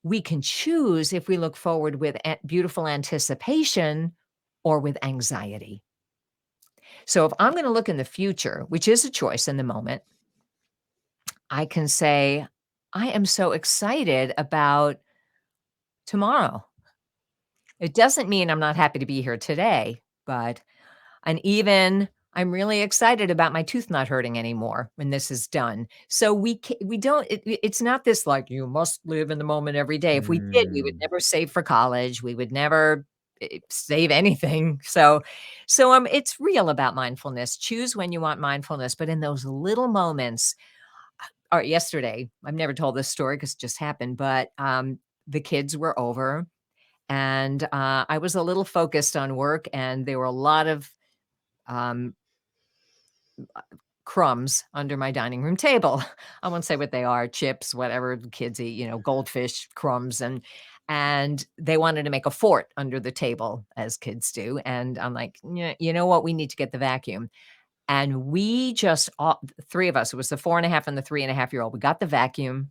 we can choose if we look forward with beautiful anticipation or with anxiety. So if I'm gonna look in the future, which is a choice in the moment, I can say, "I am so excited about tomorrow." It doesn't mean I'm not happy to be here today, but and even I'm really excited about my tooth not hurting anymore when this is done. So we don't it's not this like, "You must live in the moment every day." If we did, we would Mm. never save for college. We would never, save anything. So it's real about mindfulness. Choose when you want mindfulness, but in those little moments or yesterday, I've never told this story because it just happened, but, the kids were over and, I was a little focused on work, and there were a lot of, um crumbs under my dining room table. I won't say what they are, chips, whatever the kids eat, goldfish crumbs, and they wanted to make a fort under the table as kids do. And I'm like, "Yeah, you know what? We need to get the vacuum." And we just all three of us, it was the 4.5 and the 3.5-year-old. We got the vacuum.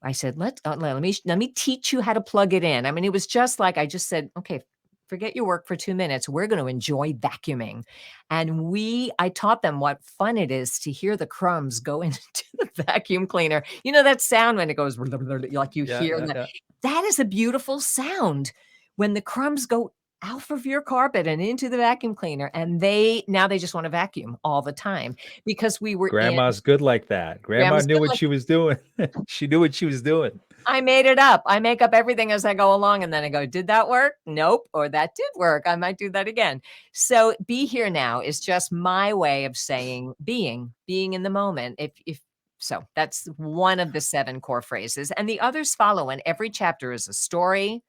I said, let me teach you how to plug it in." I mean, it was just like I just said, "Okay, forget your work for 2 minutes. We're going to enjoy vacuuming. And I taught them what fun it is to hear the crumbs go into the vacuum cleaner. You know that sound when it goes like you Yeah, hear yeah, that. yeah. That is a beautiful sound when the crumbs go off of your carpet and into the vacuum cleaner. And now they just want to vacuum all the time because we were in Grandma's good like that. Grandma grandma's knew good what like she was doing. She knew what she was doing. I made it up. I make up everything as I go along, and then I go, "Did that work? Nope." Or, "That did work. I might do that again." So, be here now is just my way of saying being in the moment. If so, that's one of the 7 core phrases, and the others follow, and every chapter is a story,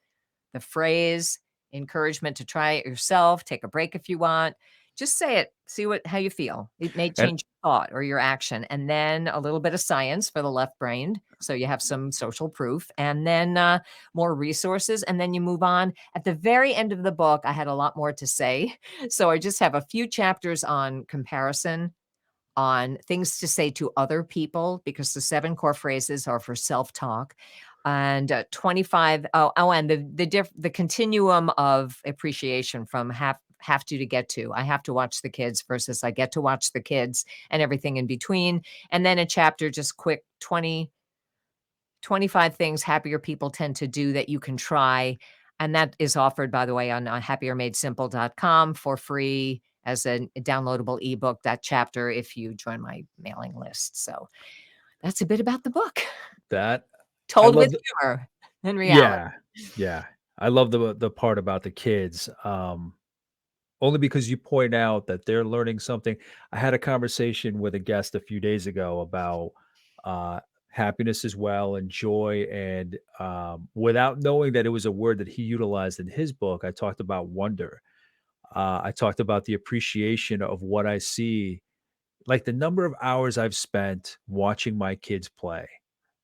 the phrase, encouragement to try it yourself, take a break if you want. Just say it, see how you feel. It may And change your thought or your action. And then a little bit of science for the left brain. So you have some social proof, and then more resources. And then you move on. At the very end of the book, I had a lot more to say. So I just have a few chapters on comparison, on things to say to other people, because the 7 core phrases are for self-talk, and 25 and the continuum of appreciation from have to get to. I have to watch the kids versus I get to watch the kids and everything in between. And then a chapter just quick 25 things happier people tend to do that you can try. And that is offered, by the way, on happiermadesimple.com for free as a downloadable ebook, that chapter, if you join my mailing list. So that's a bit about the book, that I told with love humor and reality. yeah, yeah. I love the part about the kids, only because you point out that they're learning something. I had a conversation with a guest a few days ago about, uh, happiness as well and joy, and, without knowing that it was a word that he utilized in his book, I talked about wonder. I talked about the appreciation of what I see, like the number of hours I've spent watching my kids play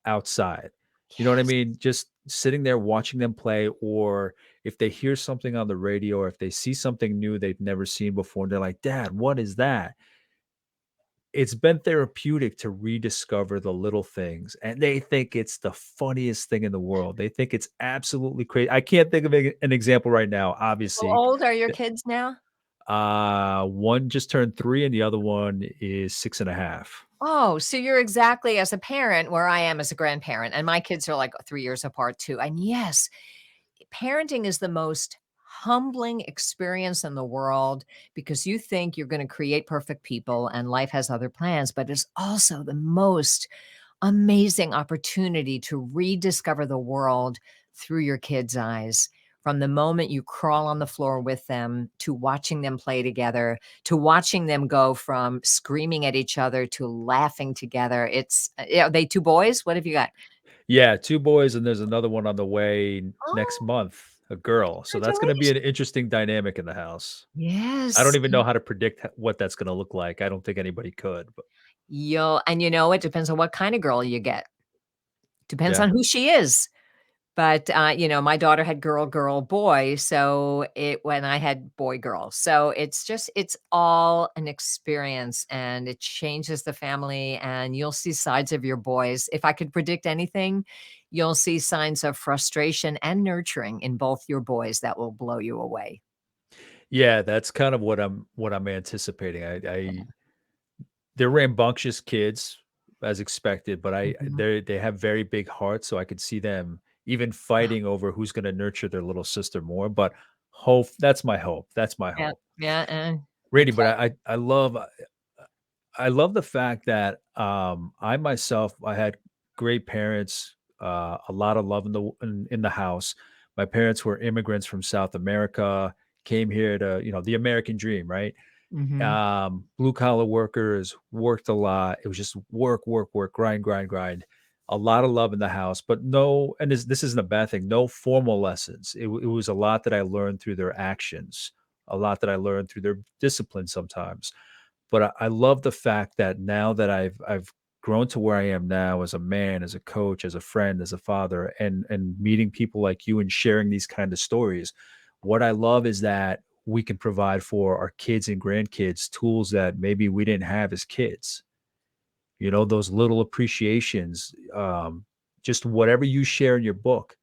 outside. You know what I Yes. mean? Just sitting there watching them play, or if they hear something on the radio, or if they see something new they've never seen before, and they're like, "Dad, what is that?" It's been therapeutic to rediscover the little things, and they think it's the funniest thing in the world. They think it's absolutely crazy. I can't think of an example right now, How obviously. old are your kids now? One just turned 3 and the other one is 6.5. Oh, so you're exactly as a parent where I am as a grandparent, and my kids are like 3 years apart too. And yes, parenting is the most humbling experience in the world because you think you're going to create perfect people and life has other plans, but it's also the most amazing opportunity to rediscover the world through your kids' eyes. From the moment you crawl on the floor with them to watching them play together, to watching them go from screaming at each other to laughing together. Are they 2 boys? What have you got? Yeah, 2 boys, and there's another one on the way next Oh, month, a girl. So that's gonna be congratulations. an interesting dynamic in the house. I don't Yes. even know how to predict what that's gonna look like. I don't think anybody could, but It depends on what kind of girl you get. Depends yeah. on who she is. But, my daughter had girl, girl, boy, so when I had boy, girl. So it's all an experience, and it changes the family, and you'll see sides of your boys. If I could predict anything, you'll see signs of frustration and nurturing in both your boys that will blow you away. Yeah, that's kind of what I'm anticipating. They're rambunctious kids as expected, but Mhm. they have very big hearts, so I could see them even fighting over who's gonna nurture their little sister more, but hope that's my hope. That's my Yeah, hope. yeah, and Randy, play. but I love the fact that, I myself, I had great parents, a lot of love in the house. My parents were immigrants from South America, came here to, the American dream, right? Mhm. Blue collar workers, worked a lot. It was just work, work, work, grind, grind, grind. A lot of love in the house, but no, and this isn't a bad thing. No formal lessons. It was a lot that I learned through their actions, a lot that I learned through their discipline sometimes. But I love the fact that now that I've grown to where I am now as a man, as a coach, as a friend, as a father, and meeting people like you and sharing these kind of stories, what I love is that we can provide for our kids and grandkids tools that maybe we didn't have as kids. Those little appreciations, just whatever you share in your book,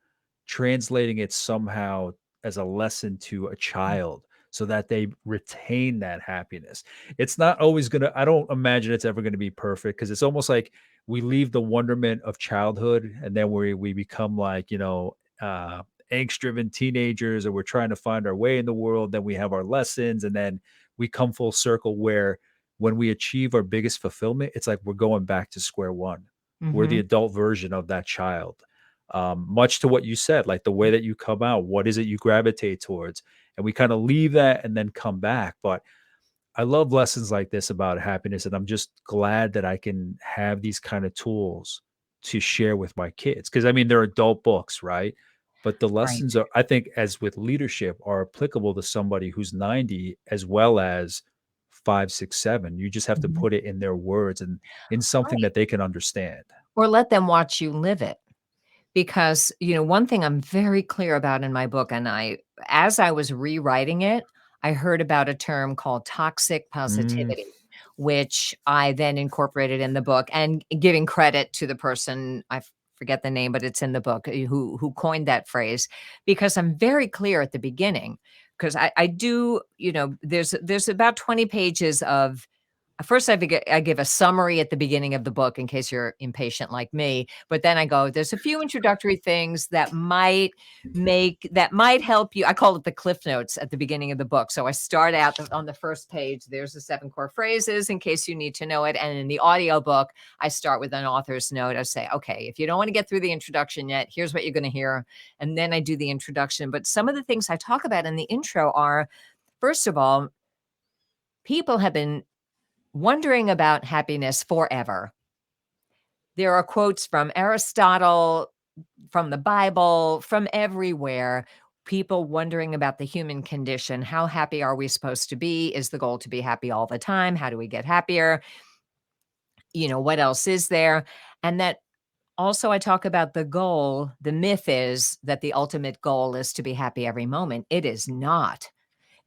translating it somehow. as a lesson to a child so that they retain that happiness. It's not always going to, I don't imagine it's ever going to be perfect, because it's almost like we leave the wonderment of childhood and then we become like, angst driven teenagers, or we're trying to find our way in the world. Then we have our lessons, and then we come full circle where when we achieve our biggest fulfillment, it's like we're going back to square one. We're the Mhm. adult version of that child. Much to what you said, like the way that you come out, what is it you gravitate towards? And we kind of leave that and then come back. But I love lessons like this about happiness, and I'm just glad that I can have these kind of tools to share with my kids. Because I mean, they're adult books, right? But the Right. lessons are, I think, as with leadership, are applicable to somebody who's 90 as well as 5, 6, 7. You just have to Mhm. put it in their words and in something Right. that they can understand. Or let them watch you live it. Because, one thing I'm very clear about in my book, and as I was rewriting it, I heard about a term called toxic Mm, positivity, which I then incorporated in the book, and giving credit to the person, forget the name, but it's in the book, who coined that phrase, because I'm very clear at the beginning. Because I do, there's about 20 pages of. First, I give a summary at the beginning of the book in case you're impatient like me, but then I go, there's a few introductory things that might help you. I call it the cliff notes at the beginning of the book. So I start out on the first page, there's the 7 core phrases in case you need to know it. And in the audio book, I start with an author's note. I say, okay, if you don't want to get through the introduction yet, here's what you're going to hear. And then I do the introduction. But some of the things I talk about in the intro are, first of all, people have been wondering about happiness forever. There are quotes from Aristotle, from the Bible, from everywhere. People wondering about the human condition. How happy are we supposed to be? Is the goal to be happy all the time? How do we get happier? What else is there? And that also, I talk about the goal. The myth is that the ultimate goal is to be happy every moment. It is not.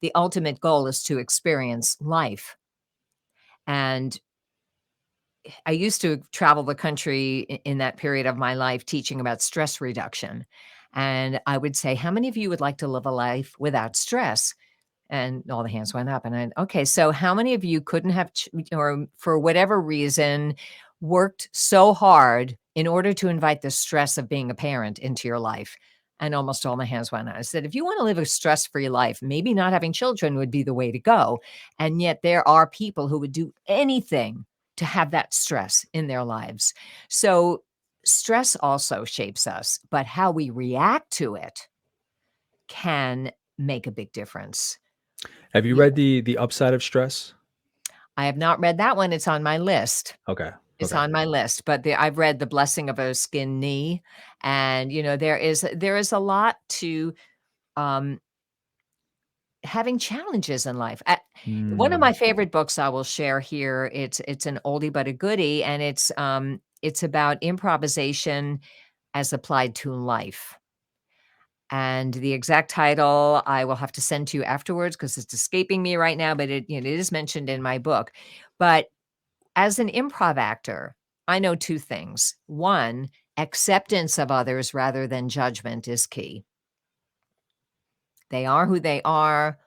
The ultimate goal is to experience life. And I used to travel the country in that period of my life teaching about stress reduction. And I would say, how many of you would like to live a life without stress? And all the hands went up. And okay, so how many of you couldn't have, or for whatever reason, worked so hard in order to invite the stress of being a parent into your life? And almost all my hands went up. I said, if you want to live a stress free life, maybe not having children would be the way to go. And yet there are people who would do anything to have that stress in their lives. So stress also shapes us, but how we react to it can make a big difference. have you You read the Upside of Stress? I have not read that one, it's on my list. Okay. It's Okay. on my list, but I've read The Blessing of a Skinned Knee, and, there is a lot to, um, having challenges in life. One of my Mm. favorite books I will share here, it's an oldie but a goodie, and it's about improvisation as applied to life. And the exact title I will have to send to you afterwards because it's escaping me right now, but it is mentioned in my book. But as an improv actor, I know 2 things. 1, acceptance of others rather than judgment is key. They are who they are.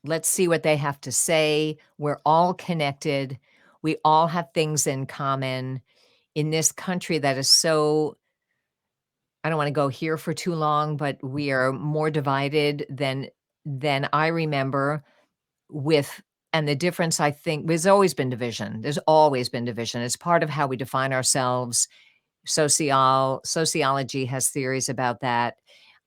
Let's see what they have to say. We're all connected. We all have things in common in this country that is so. I don't wanna go here for too long, but we are more divided than I remember with. And the difference, I think, there's always been division. There's always been division. It's part of how we define ourselves. Sociology has theories about that.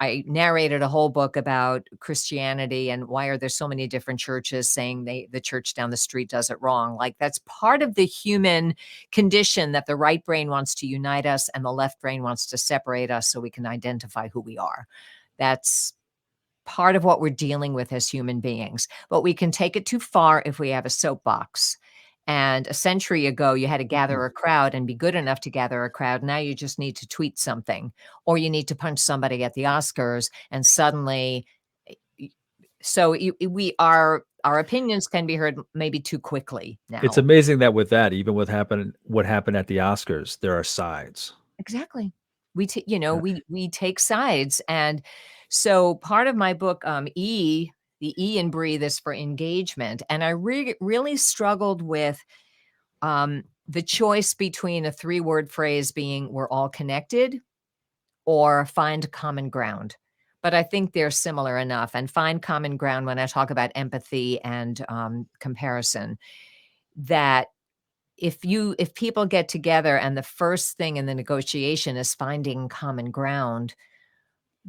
I narrated a whole book about Christianity and why are there so many different churches saying the church down the street does it wrong. Like, that's part of the human condition, that the right brain wants to unite us and the left brain wants to separate us so we can identify who we are. That's part of what we're dealing with as human beings. But we can take it too far if we have a soapbox. And a century ago, you had to gather a crowd and be good enough to gather a crowd. Now you just need to tweet something, or you need to punch somebody at the Oscars, and suddenly, y- so our opinions can be heard maybe too quickly It's now. amazing that with that, even with what happened at the Oscars, there are sides. Exactly. Uh, We take sides, and So part of my book, the E in breathe is for engagement. And I really struggled with the choice between a 3-word phrase being we're all connected or find common ground. But I think they're similar enough, and find common ground when I talk about empathy and comparison, that if people get together and the first thing in the negotiation is finding common ground,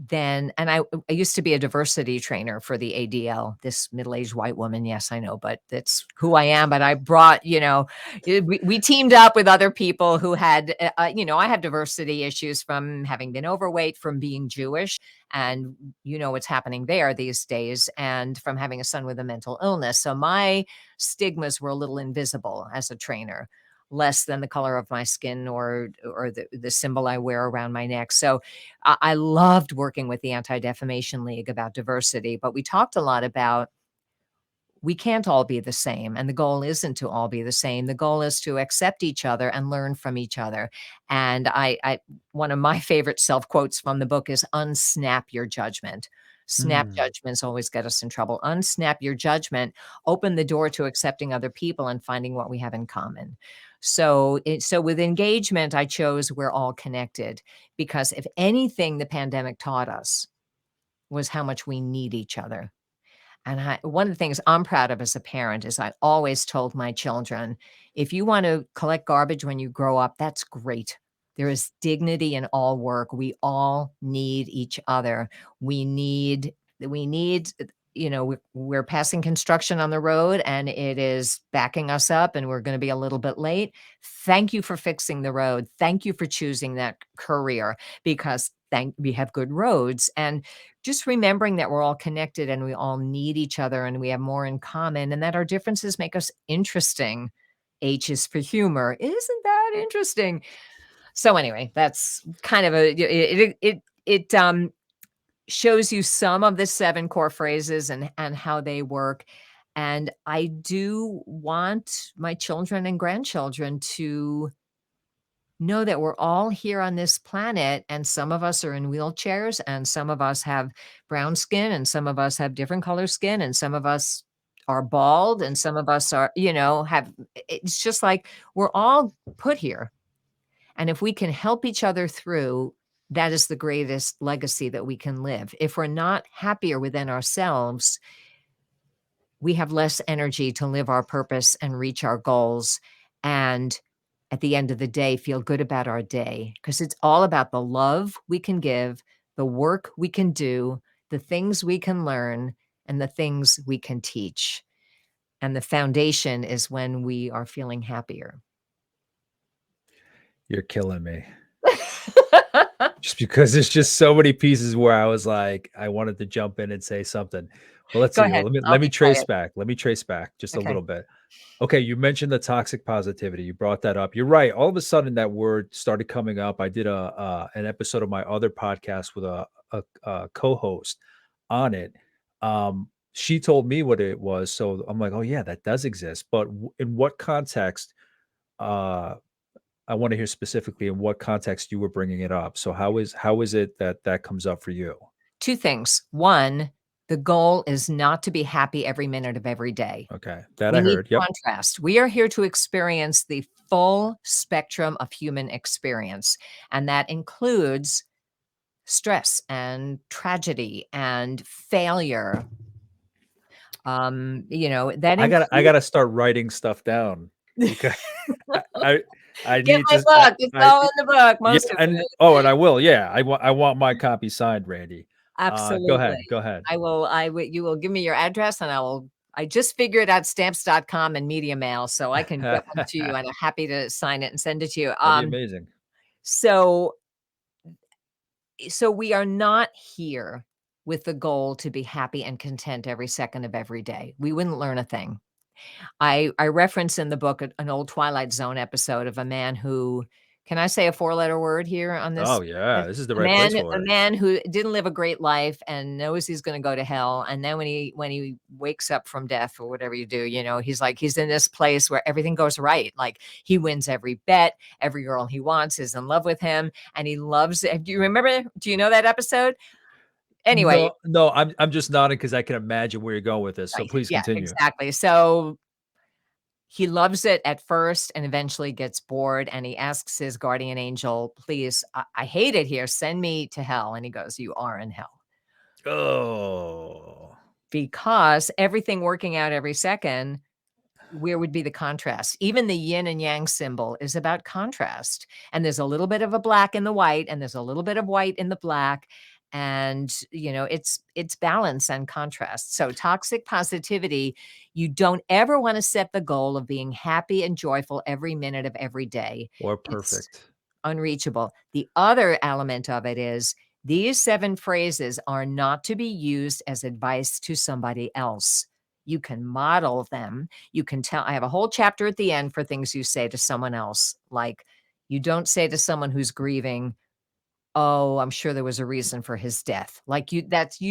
then and I used to be a diversity trainer for the ADL, this middle-aged white woman. Yes, I know, but that's who I am. But I brought, we teamed up with other people who had, I have diversity issues from having been overweight, from being Jewish, and what's happening there these days, and from having a son with a mental illness. So my stigmas were a little invisible as a trainer, less than the color of my skin or the symbol I wear around my neck. So I loved working with the Anti-Defamation League about diversity, but we talked a lot about we can't all be the same. And the goal isn't to all be the same. The goal is to accept each other and learn from each other. And one of my favorite self-quotes from the book is unsnap your judgment. Snap Mm. judgments always get us in trouble. Unsnap your judgment, open the door to accepting other people and finding what we have in common. So with engagement, I chose we're all connected, because if anything the pandemic taught us was how much we need each other. And one of the things I'm proud of as a parent is I always told my children, if you want to collect garbage when you grow up, that's great. There is dignity in all work. We all need each other. We need, we're passing construction on the road and it is backing us up and we're going to be a little bit late. Thank you for fixing the road. Thank you for choosing that career, because we have good roads. And just remembering that we're all connected and we all need each other and we have more in common, and that our differences make us interesting. H is for humor. Isn't that interesting? So anyway, that's kind of it shows you some of the 7 core phrases and how they work. And I do want my children and grandchildren to know that we're all here on this planet, and some of us are in wheelchairs, and some of us have brown skin, and some of us have different color skin, and some of us are bald, and some of us are, have it's just like we're all put here. And if we can help each other through, that is the greatest legacy that we can live. If we're not happier within ourselves, we have less energy to live our purpose and reach our goals. And at the end of the day, feel good about our day, because it's all about the love we can give, the work we can do, the things we can learn, and the things we can teach. And the foundation is when we are feeling happier. You're killing me. Just because there's just so many pieces where I was like, I wanted to jump in and say something. But let's Go see. Well, ahead. let me I'll let me be trace quiet. back. Let me trace back just a Okay. little bit. Okay, you mentioned the toxic positivity. You brought that up. You're right. All of a sudden, that word started coming up. I did an episode of my other podcast with a co-host on it. She told me what it was, so I'm like, oh yeah, that does exist. But in what context? Uh, I want to hear specifically in what context you were bringing it up. So how is it that that comes up for you? 2 things. 1, the goal is not to be happy every minute of every day. Okay, that We I need heard. Yep. contrast. We are here to experience the full spectrum of human experience, and that includes stress and tragedy and failure. That I gotta I includes gotta start writing stuff down because I I, I get need my to book. It's all in the book, yeah, most of and it. oh, and I will. Yeah, I want my copy signed, Randy. Go Absolutely. ahead. Go ahead. You will give me your address and I just figured out stamps.com and media mail, so I can get one to you, and I'm happy to sign it and send it to you. That'd be amazing. So we are not here with the goal to be happy and content every second of every day. We wouldn't learn a thing. I reference in the book an old Twilight Zone episode of a man who, can I say a 4-letter word here on this? Oh yeah, this is the A right place man for a it. man who didn't live a great life and knows he's gonna go to hell, and then when he wakes up from death or whatever you do, he's like he's in this place where everything goes right. Like, he wins every bet, every girl he wants is in love with him, and he loves it. Do you know that episode? Anyway, no, I'm just nodding because I can imagine where you're going with this, so right. please Yeah, continue. exactly. So he loves it at first and eventually gets bored, and he asks his guardian angel, "Please, I hate it here. Send me to hell." And he goes, "You are in hell." Oh, Because everything working out every second, where would be the contrast? Even the yin and yang symbol is about contrast. And there's a little bit of a black in the white, and there's a little bit of white in the black. And it's balance and contrast. So toxic positivity, you don't ever want to set the goal of being happy and joyful every minute of every day. or It's perfect. unreachable. The other element of it is these 7 phrases are not to be used as advice to somebody else. You can model them. You can tell. I have a whole chapter at the end for things you say to someone else. Like, you don't say to someone who's grieving, "Oh, I'm sure there was a reason for his death." Like, you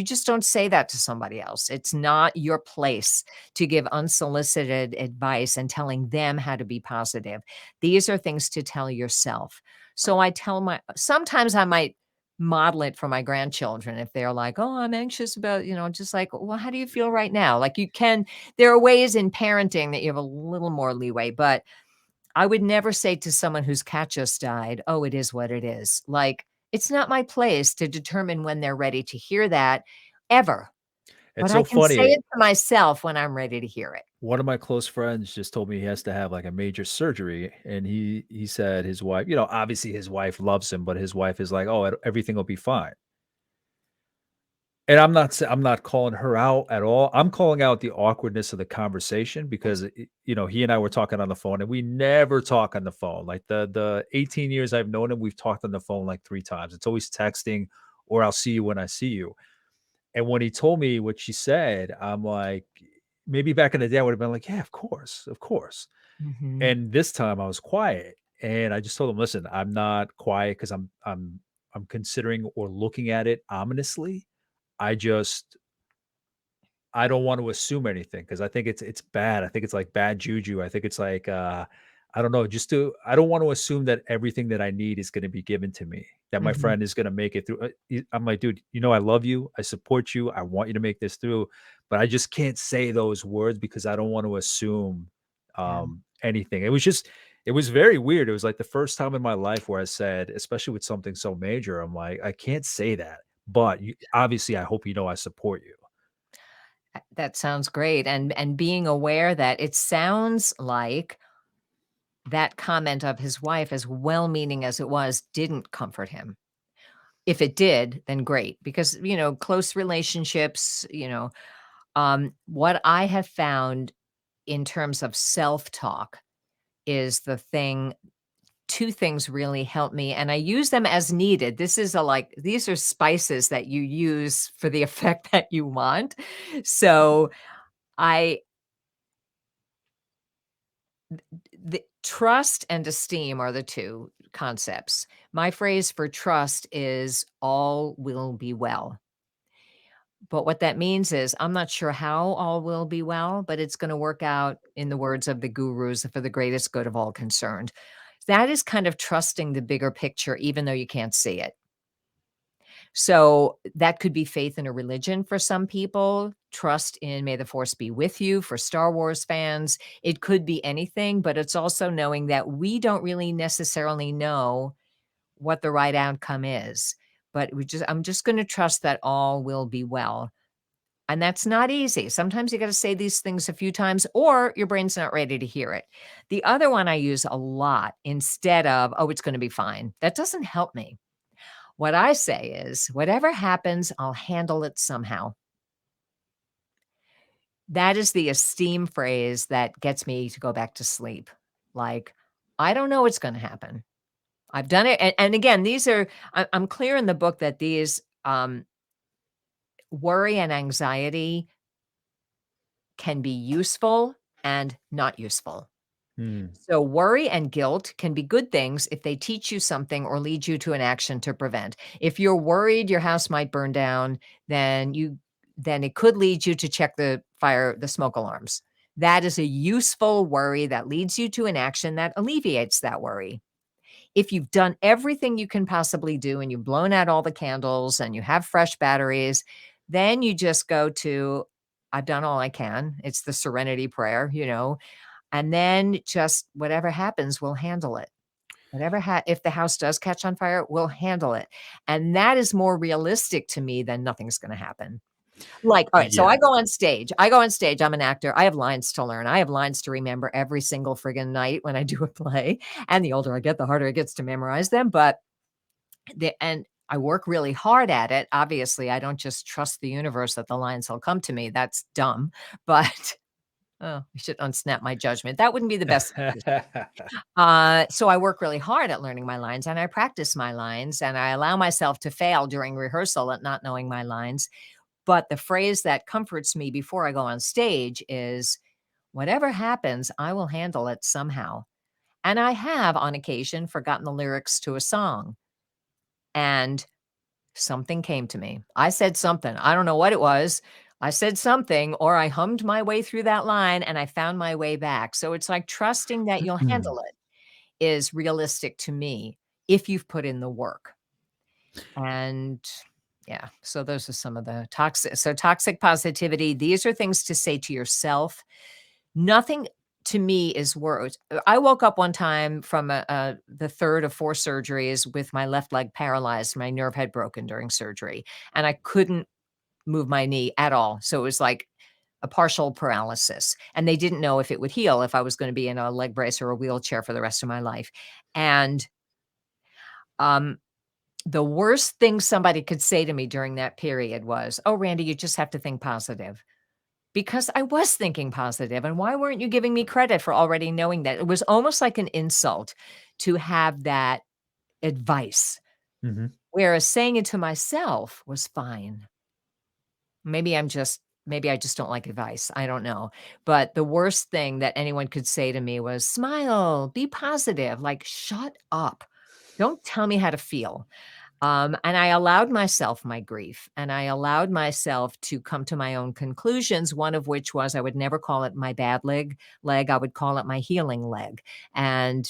just don't say that to somebody else. It's not your place to give unsolicited advice and telling them how to be positive. These are things to tell yourself. So I tell my sometimes I might model it for my grandchildren if they're like, "Oh, I'm anxious about," just like, "Well, how do you feel right now?" Like, there are ways in parenting that you have a little more leeway, but I would never say to someone whose cat just died, "Oh, it is what it is." Like, it's not my place to determine when they're ready to hear that ever, It's but I so can say funny. it to myself when I'm ready to hear it. One of my close friends just told me he has to have, like, a major surgery, and he said his wife, obviously his wife loves him, but his wife is like, "Oh, everything will be fine." And I'm not calling her out at all. I'm calling out the awkwardness of the conversation because, he and I were talking on the phone, and we never talk on the phone. Like, the 18 years I've known him, we've talked on the phone, like, 3 times. It's always texting or "I'll see you when I see you." And when he told me what she said, I'm like, maybe back in the day, I would have been like, "Yeah, of course, of course." Mhm. And this time I was quiet, and I just told him, "Listen, I'm not quiet because I'm considering or looking at it ominously. I just I don't want to assume anything because I think it's bad. I think it's like bad juju. I think it's like I don't know, I don't want to assume that everything that I need is going to be given to me, that my Mhm. friend is going to make it through. I'm like, dude, I love you. I support you. I want you to make this through, but I just can't say those words because I don't want to assume Yeah. anything. It was very weird. It was like the first time in my life where I said, especially with something so major, I'm like, I can't say that. But obviously, I hope I support you. That sounds great, and being aware that it sounds like that comment of his wife, as well-meaning as it was, didn't comfort him. If it did, then great, because, close relationships, what I have found in terms of self-talk is the thing 2 things really help me, and I use them as needed. These are spices that you use for the effect that you want. So, I the trust and esteem are the 2 concepts. My phrase for trust is "all will be well." But what that means is I'm not sure how all will be well, but it's gonna work out, in the words of the gurus, for the greatest good of all concerned. That is kind of trusting the bigger picture even though you can't see it. So, that could be faith in a religion for some people, trust in "May the Force be with you" for Star Wars fans. It could be anything, but it's also knowing that we don't really necessarily know what the right outcome is. But I'm just gonna trust that all will be well. And that's not easy. Sometimes you gotta say these things a few times or your brain's not ready to hear it. The other one I use a lot instead of, "Oh, it's gonna be fine." That doesn't help me. What I say is, "Whatever happens, I'll handle it somehow." That is the esteem phrase that gets me to go back to sleep. Like, I don't know what's gonna happen. I've done it, and again, I'm clear in the book that these, worry and anxiety can be useful and not useful. Hmm. So, worry and guilt can be good things if they teach you something or lead you to an action to prevent. If you're worried your house might burn down, then it could lead you to check the smoke alarms. That is a useful worry that leads you to an action that alleviates that worry. if you've done everything you can possibly do and you've blown out all the candles and you have fresh batteries, then you just go to, I've done all I can. It's the serenity prayer, and then just whatever happens, we'll handle it. If the house does catch on fire, we'll handle it. And that is more realistic to me than nothing's going to happen. Like, all right, so Yeah. I go on stage. I'm an actor. I have lines to learn. I have lines to remember every single friggin' night when I do a play. And the older I get, the harder it gets to memorize them. But and I work really hard at it. Obviously, I don't just trust the universe that the lines will come to me. That's dumb. But oh, I should unsnap my judgment. That wouldn't be the best. So I work really hard at learning my lines, and I practice my lines, and I allow myself to fail during rehearsal at not knowing my lines. But the phrase that comforts me before I go on stage is, whatever happens, I will handle it somehow. And I have, on occasion, forgotten the lyrics to a song, and something came to me. I said something. I don't know what it was. I said something, or I hummed my way through that line and I found my way back. So it's like trusting that you'll handle it is realistic to me if you've put in the work. And yeah, so those are some of the toxic positivity. These are things to say to yourself. Nothing to me is worse. I woke up one time from the third of 4 surgeries with my left leg paralyzed. My nerve had broken during surgery, and I couldn't move my knee at all. So it was like a partial paralysis, and they didn't know if it would heal, if I was going to be in a leg brace or a wheelchair for the rest of my life. And um, the worst thing somebody could say to me during that period was, "Oh, Randye, you just have to think positive." Because I was thinking positive, and why weren't you giving me credit for already knowing that? It was almost like an insult to have that advice, Mhm. whereas saying it to myself was fine. Maybe I just don't like advice, I don't know, but the worst thing that anyone could say to me was, "Smile, be positive," like, "Shut up. Don't tell me how to feel." And I allowed myself my grief, and I allowed myself to come to my own conclusions, one of which was I would never call it my bad leg, I would call it my healing leg, and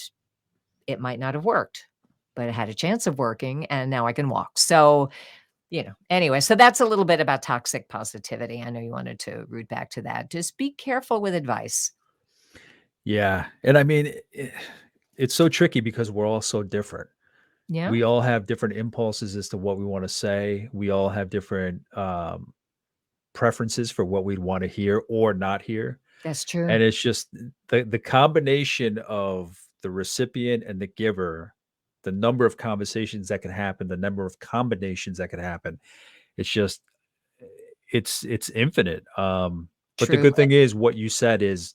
it might not have worked, but it had a chance of working, and now I can walk. So, anyway, so that's a little bit about toxic positivity. I know you wanted to root back to that. Just be careful with advice. Yeah, and I mean, it's so tricky because we're all so different. Yeah, We all have different impulses as to what we wanna say. We all have different, preferences for what we'd wanna hear or not hear, that's true. and it's just the combination of the recipient and the giver, the number of conversations that can happen, the number of combinations that could happen, it's just it's infinite, but the True. good thing is what you said is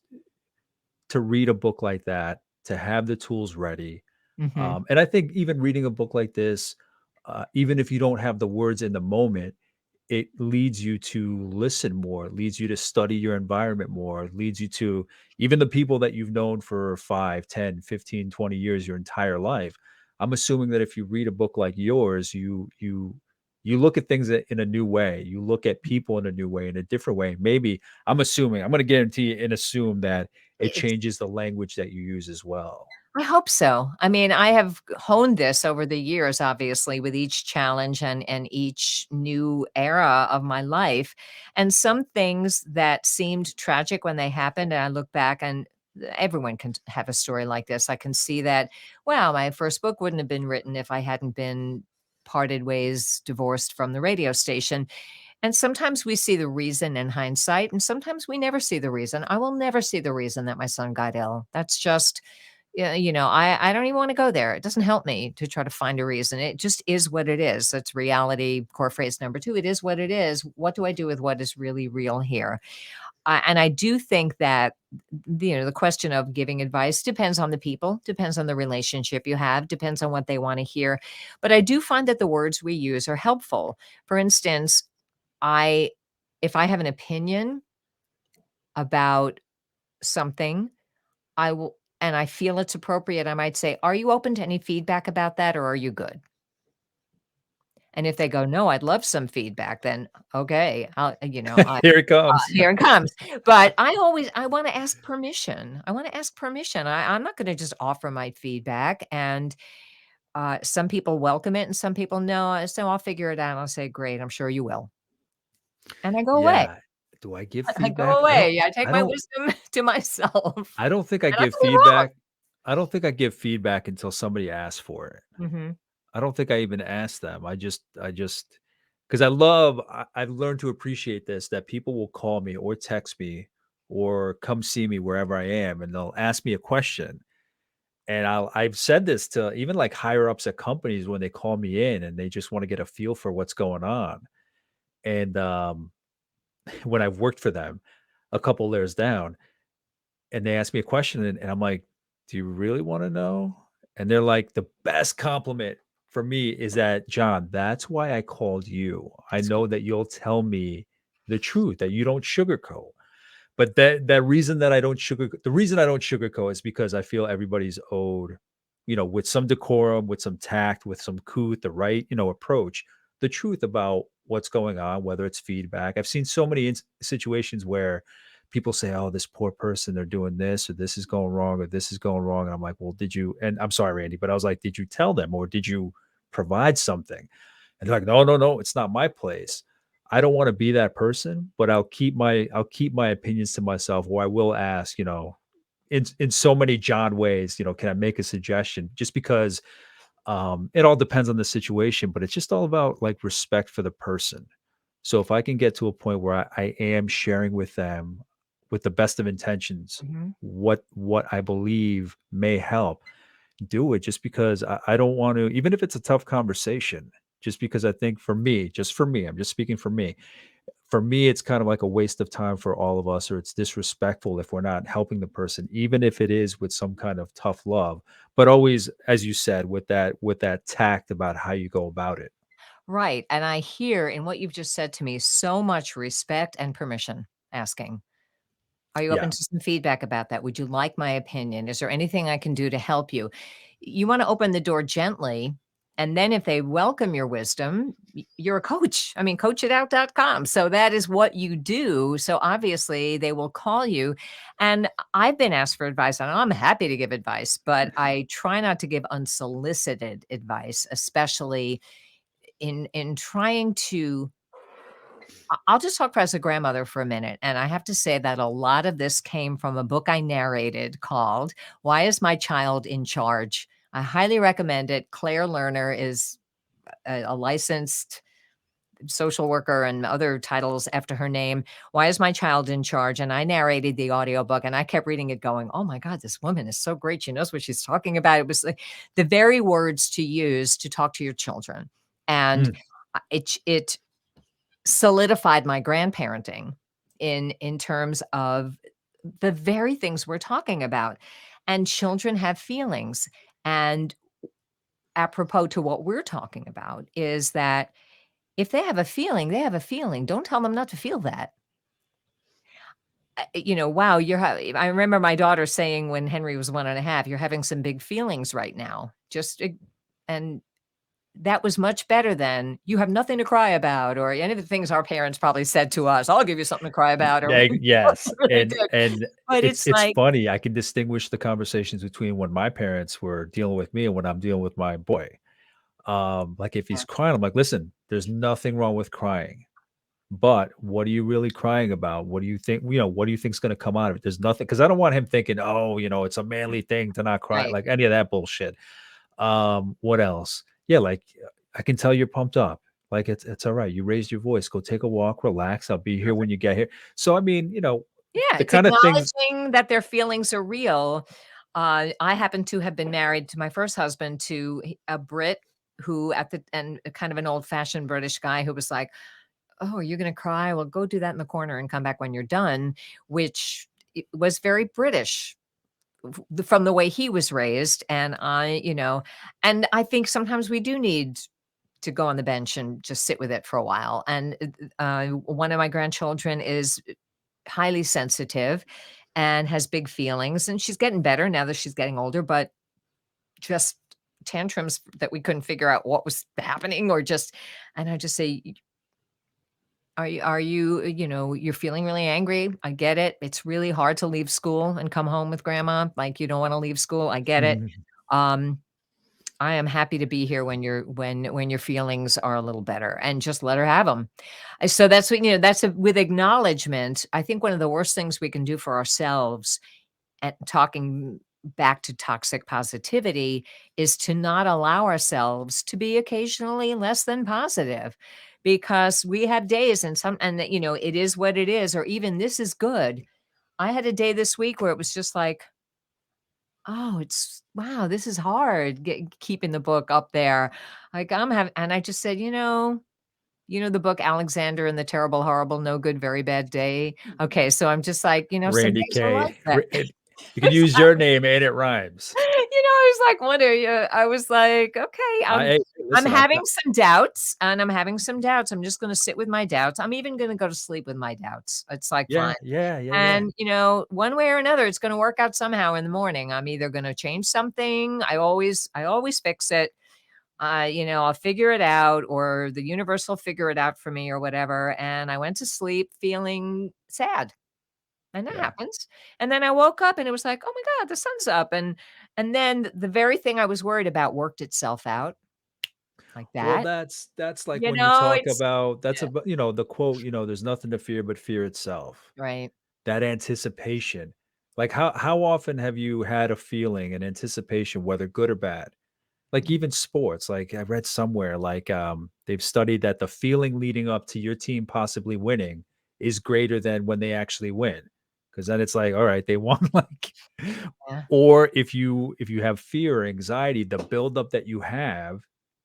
to read a book like that, to have the tools ready. Mhm. And I think even reading a book like this, even if you don't have the words in the moment, it leads you to listen more, it leads you to study your environment more, it leads you to even the people that you've known for 5, 10, 15, 20 years, your entire life. I'm assuming that if you read a book like yours, you look at things in a new way. You look at people in a new way, in a different way. Maybe I'm assuming, I'm going to guarantee and assume that it It's changes the language that you use as well. I hope so. I mean, I have honed this over the years, obviously, with each challenge and each new era of my life. And some things that seemed tragic when they happened, and I look back and everyone can have a story like this. I can see that, wow, my first book wouldn't have been written if I hadn't been parted ways, divorced from the radio station. And sometimes we see the reason in hindsight, and sometimes we never see the reason. I will never see the reason that my son got ill. That's just, yeah, I don't even wanna go there. It doesn't help me to try to find a reason. It just is what it is. That's reality, core phrase number 2. It is what it is. What do I do with what is really real here? And I do think that, the question of giving advice depends on the people, depends on the relationship you have, depends on what they wanna hear. But I do find that the words we use are helpful. For instance, I if I have an opinion about something, I will and I feel it's appropriate, I might say, "Are you open to any feedback about that, or are you good?" And if they go, "No, I'd love some feedback," then, okay, Here it comes. here it comes. But I wanna ask permission. I wanna ask permission. I'm not gonna just offer my feedback, and Some people welcome it and some people no. So I'll figure it out. I'll say, great, I'm sure you will. And I go away. Yeah. Do I give I go feedback? away. I take I my don't wisdom to myself. I don't think I And I give could be wrong. feedback. I don't think I give feedback until somebody asks for it. Mhm. I don't think I even ask them. I just because I've learned to appreciate this that people will call me or text me or come see me wherever I am and they'll ask me a question. And I've said this to even like higher ups at companies when they call me in and they just want to get a feel for what's going on. And when I've worked for them a couple layers down, and they ask me a question and I'm like, "Do you really wanna know?" And they're like, "The best compliment for me is that, John, that's why I called you. I That's good. know that you'll tell me the truth, that you don't sugarcoat." But that reason that I don't sugar the reason I don't sugarcoat is because I feel everybody's owed, with some decorum, with some tact, with some couth, the right, approach, the truth about what's going on, whether it's feedback. I've seen so many situations where people say, "Oh, this poor person, they're doing this, or this is going wrong, or this is going wrong." And I'm like, "Well, did you?" And I'm sorry, Randy, but I was like, "Did you tell them, or did you provide something?" And they're like, "No, no, no, it's not my place." I don't want to be that person, but I'll keep my opinions to myself, or I will ask, in so many John ways, can I make a suggestion? Just because it all depends on the situation, but it's just all about like respect for the person. So if I can get to a point where I am sharing with them with the best of intentions Mhm. what I believe may help, do it just because I don't want to, even if it's a tough conversation, just because I think for me, I'm just speaking for me, it's kind of like a waste of time for all of us, or it's disrespectful if we're not helping the person, even if it is with some kind of tough love, but always, as you said, with that tact about how you go about it. Right, and I hear in what you've just said to me so much respect and permission asking. Are you open Yeah. to some feedback about that? Would you like my opinion? Is there anything I can do to help you? You wanna open the door gently, and then if they welcome your wisdom, you're a coach. I mean, coachitout.com. So that is what you do. So obviously they will call you. And I've been asked for advice, and I'm happy to give advice, but I try not to give unsolicited advice, especially in trying to I'll just talk as a grandmother for a minute, and I have to say that a lot of this came from a book I narrated called "Why Is My Child in Charge?" I highly recommend it. Claire Lerner is a licensed social worker and other titles after her name. "Why Is My Child in Charge?" And I narrated the audiobook, and I kept reading it going, "Oh my god, this woman is so great. She knows what she's talking about." It was like the very words to use to talk to your children. And, Mm. it solidified my grandparenting in terms of the very things we're talking about. And children have feelings. And apropos to what we're talking about is that if they have a feeling, they have a feeling. Don't tell them not to feel that. Wow, I remember my daughter saying when Henry was 1.5, "You're having some big feelings right now." And that was much better than, "You have nothing to cry about," or any of the things our parents probably said to us, "I'll give you something to cry about," or Yes, whatever they and did. and But it's it's it's like funny. I can distinguish the conversations between when my parents were dealing with me and when I'm dealing with my boy. Like if he's crying, I'm like, "Listen, there's nothing wrong with crying. But what are you really crying about? What do you think, what do you think's gonna come out of it? There's nothing, because I don't want him thinking, oh, it's a manly thing to not cry, right. like any of that bullshit. What else? Yeah, like I can tell you're pumped up. Like it's all right. You raised your voice. Go take a walk, relax. I'll be here when you get here. So I mean, Yeah, the it's kind of things. acknowledging that their feelings are real. I happen to have been married to my first husband to a Brit who kind of an old-fashioned British guy who was like, "Oh, are you gonna cry? Well, go do that in the corner and come back when you're done," which was very British from the way he was raised. And I think sometimes we do need to go on the bench and just sit with it for a while. And one of my grandchildren is highly sensitive and has big feelings, and she's getting better now that she's getting older, but just tantrums that we couldn't figure out what was happening or just and I just say, you're feeling really angry. I get it. It's really hard to leave school and come home with grandma. Like, you don't wanna leave school. I get it. Mhm. Um, I am happy to be here when your feelings are a little better, and just let her have them. So that's what, that's with acknowledgement. I think one of the worst things we can do for ourselves, and talking back to toxic positivity, is to not allow ourselves to be occasionally less than positive, because we have days, and it is what it is, or even this is good. I had a day this week where it was just like, oh, it's wow, this is hard keeping the book up there. Like, I'm having, and I just said, the book Alexander and the Terrible, Horrible, No Good, Very Bad Day. Okay, so I'm just like, some Randy days are like Kaye. that. You can use your name and it rhymes. I was like, I was like, okay, Hey, I'm listen, having some doubts, and I'm having some doubts. I'm just gonna sit with my doubts. I'm even gonna go to sleep with my doubts. It's like, fine. yeah, yeah, yeah, yeah, And, one way or another, it's gonna work out somehow in the morning. I'm either gonna change something. I always fix it. I'll figure it out, or the universe will figure it out for me, or whatever. And I went to sleep feeling sad. And that yeah. happens. And then I woke up and it was like, "Oh my god, the sun's up." And then the very thing I was worried about worked itself out like Well, that. that's like when you talk It's about that's yeah, about, the quote, there's nothing to fear but fear itself. right. That anticipation. Like how often have you had a feeling, an anticipation, whether good or bad? Like even sports, like I read somewhere, like they've studied that the feeling leading up to your team possibly winning is greater than when they actually win. Cause then it's like, all right, they won like Yeah, or if you have fear or anxiety, the buildup that you have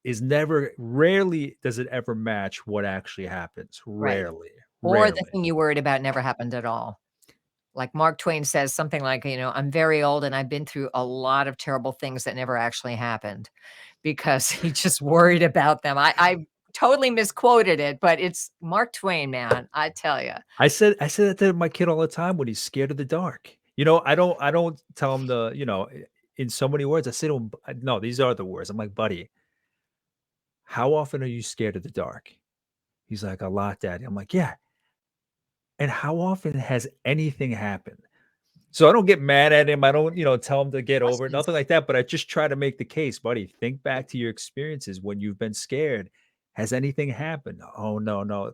is never rarely does it ever match what actually happens. right. Rarely, Or the rarely. thing you worried about never happened at all. Like Mark Twain says something like, "I'm very old and I've been through a lot of terrible things that never actually happened," because he just worried about them. I totally misquoted it, but it's Mark Twain, man, I tell you. I said that to my kid all the time when he's scared of the dark. I don't tell him in so many words. I say to him, no, these are the words. I'm like, buddy, how often are you scared of the dark? He's like, a lot, daddy. I'm like, yeah. And how often has anything happened? So I don't get mad at him. I don't, tell him to get over it, nothing like that. But I just try to make the case, buddy. Think back to your experiences when you've been scared. Has anything happened? Oh, no, no.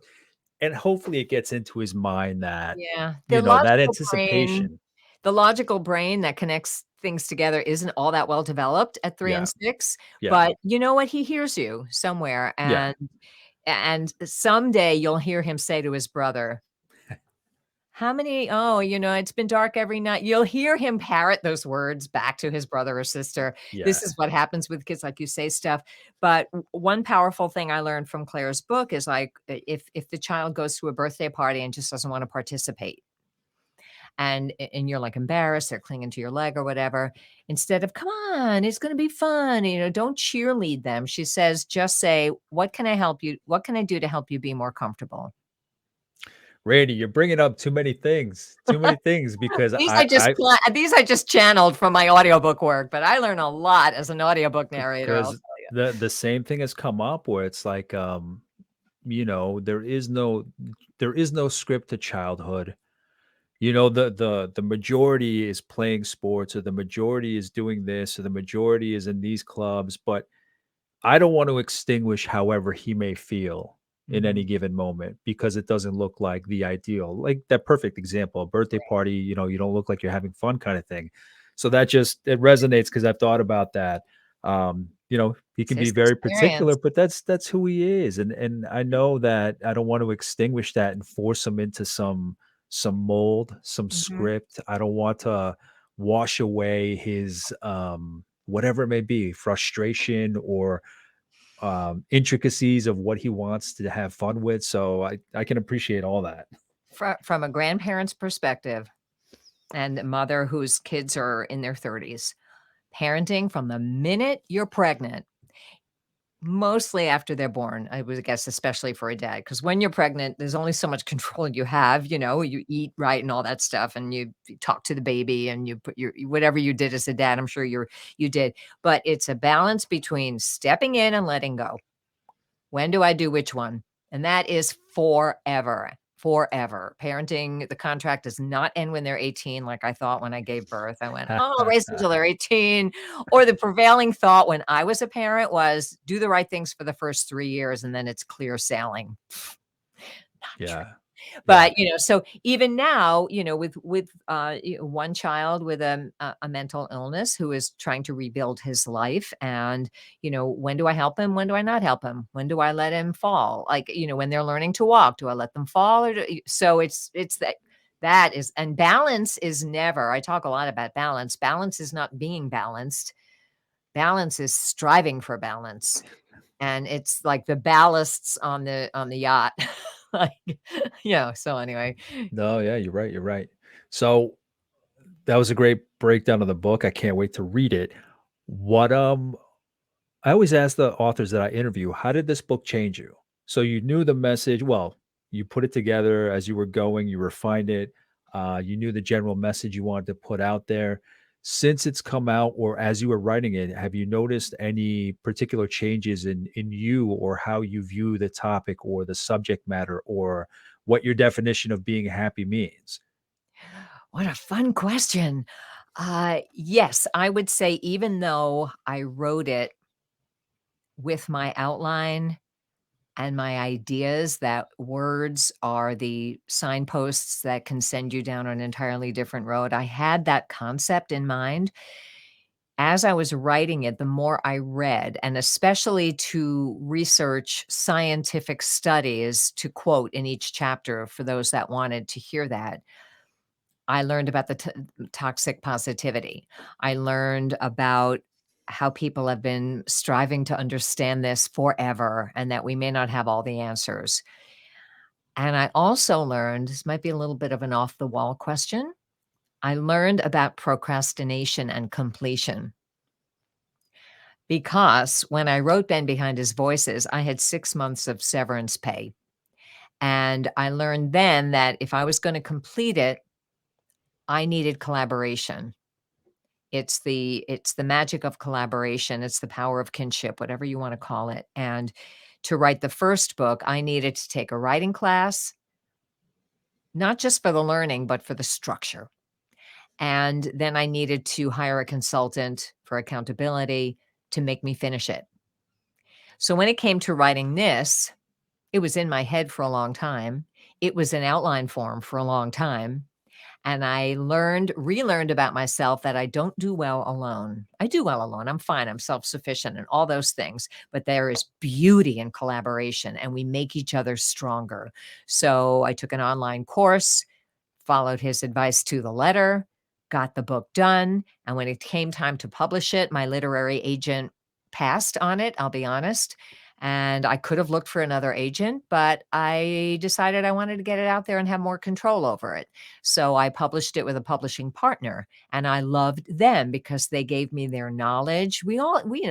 And hopefully it gets into his mind that, Yeah, that anticipation. the logical brain that connects things together isn't all that well developed at 3 and Yeah. 6, Yeah. but you know what? He hears you somewhere, Yeah. and someday you'll hear him say to his brother, "How many oh, it's been dark every night." You'll hear him parrot those words back to his brother or sister. Yeah. This is what happens with kids, like, you say stuff, but one powerful thing I learned from Claire's book is, like, if the child goes to a birthday party and just doesn't wanna participate, and you're, like, embarrassed, they're clinging to your leg or whatever, instead of, "Come on, it's gonna be fun," don't cheerlead them. She says, just say, what can I do to help you be more comfortable?" Randy, you're bringing up too many things because These I just channeled from my audiobook work, but I learn a lot as an audiobook narrator, I'll because tell you. the same thing has come up where it's like, there is no script to childhood. The majority is playing sports, or the majority is doing this, or the majority is in these clubs, but I don't want to extinguish however he may feel in any Mhm. given moment because it doesn't look like the ideal. Like that perfect example, a birthday party, you don't look like you're having fun kind of thing. So that just it resonates because I've thought about that. He It's can be his very particular, experience. but that's who he is. And I know that I don't want to extinguish that and force him into some mold, some Mhm. script. I don't want to wash away his whatever it may be, frustration or intricacies of what he wants to have fun with. So I can appreciate all that. From a grandparent's perspective, and a mother whose kids are in their 30s, parenting from the minute you're pregnant, mostly after they're born, I would guess, especially for a dad, because when you're pregnant, there's only so much control you have, you eat right and all that stuff, and you talk to the baby, and you put your whatever you did as a dad, I'm sure you did, but it's a balance between stepping in and letting go. When do I do which one? And that is forever. forever. Parenting, the contract does not end when they're 18, like I thought when I gave birth. I went, oh, I'll raise them until they're 18. Or the prevailing thought when I was a parent was do the right things for the first 3 years and then it's clear sailing. Not true. Yeah. Yeah. But, so even now, with one child with a mental illness who is trying to rebuild his life and, when do I help him? When do I not help him? When do I let him fall? Like, when they're learning to walk, do I let them fall? So it's that is, and balance is never, I talk a lot about balance. Balance is not being balanced. Balance is striving for balance. And it's like the ballasts on the yacht. Like, so anyway. No, yeah, you're right. You're right. So that was a great breakdown of the book. I can't wait to read it. What I always ask the authors that I interview, how did this book change you? So you knew the message, well, you put it together as you were going, you refined it, you knew the general message you wanted to put out there. Since it's come out or as you were writing it, have you noticed any particular changes in you or how you view the topic or the subject matter or what your definition of being happy means? What a fun question. Yes, I would say even though I wrote it with my outline and my ideas that words are the signposts that can send you down an entirely different road, I had that concept in mind. As I was writing it, the more I read, and especially to research scientific studies to quote in each chapter for those that wanted to hear that, I learned about the toxic positivity. I learned about how people have been striving to understand this forever and that we may not have all the answers. And I also learned, this might be a little bit of an off the wall question. I learned about procrastination and completion because when I wrote Ben Behind His Voices, I had 6 months of severance pay. And I learned then that if I was going to complete it, I needed collaboration. It's the magic of collaboration. It's the power of kinship, whatever you want to call it. And to write the first book, I needed to take a writing class, not just for the learning, but for the structure. And then I needed to hire a consultant for accountability to make me finish it. So when it came to writing this, it was in my head for a long time. It was in outline form for a long time. And I relearned about myself that I don't do well alone. I do well alone. I'm fine. I'm self-sufficient and all those things, but there is beauty in collaboration and we make each other stronger. So I took an online course, followed his advice to the letter, got the book done. And when it came time to publish it, my literary agent passed on it, I'll be honest. And I could have looked for another agent, but I decided I wanted to get it out there and have more control over it. So I published it with a publishing partner and I loved them because they gave me their knowledge.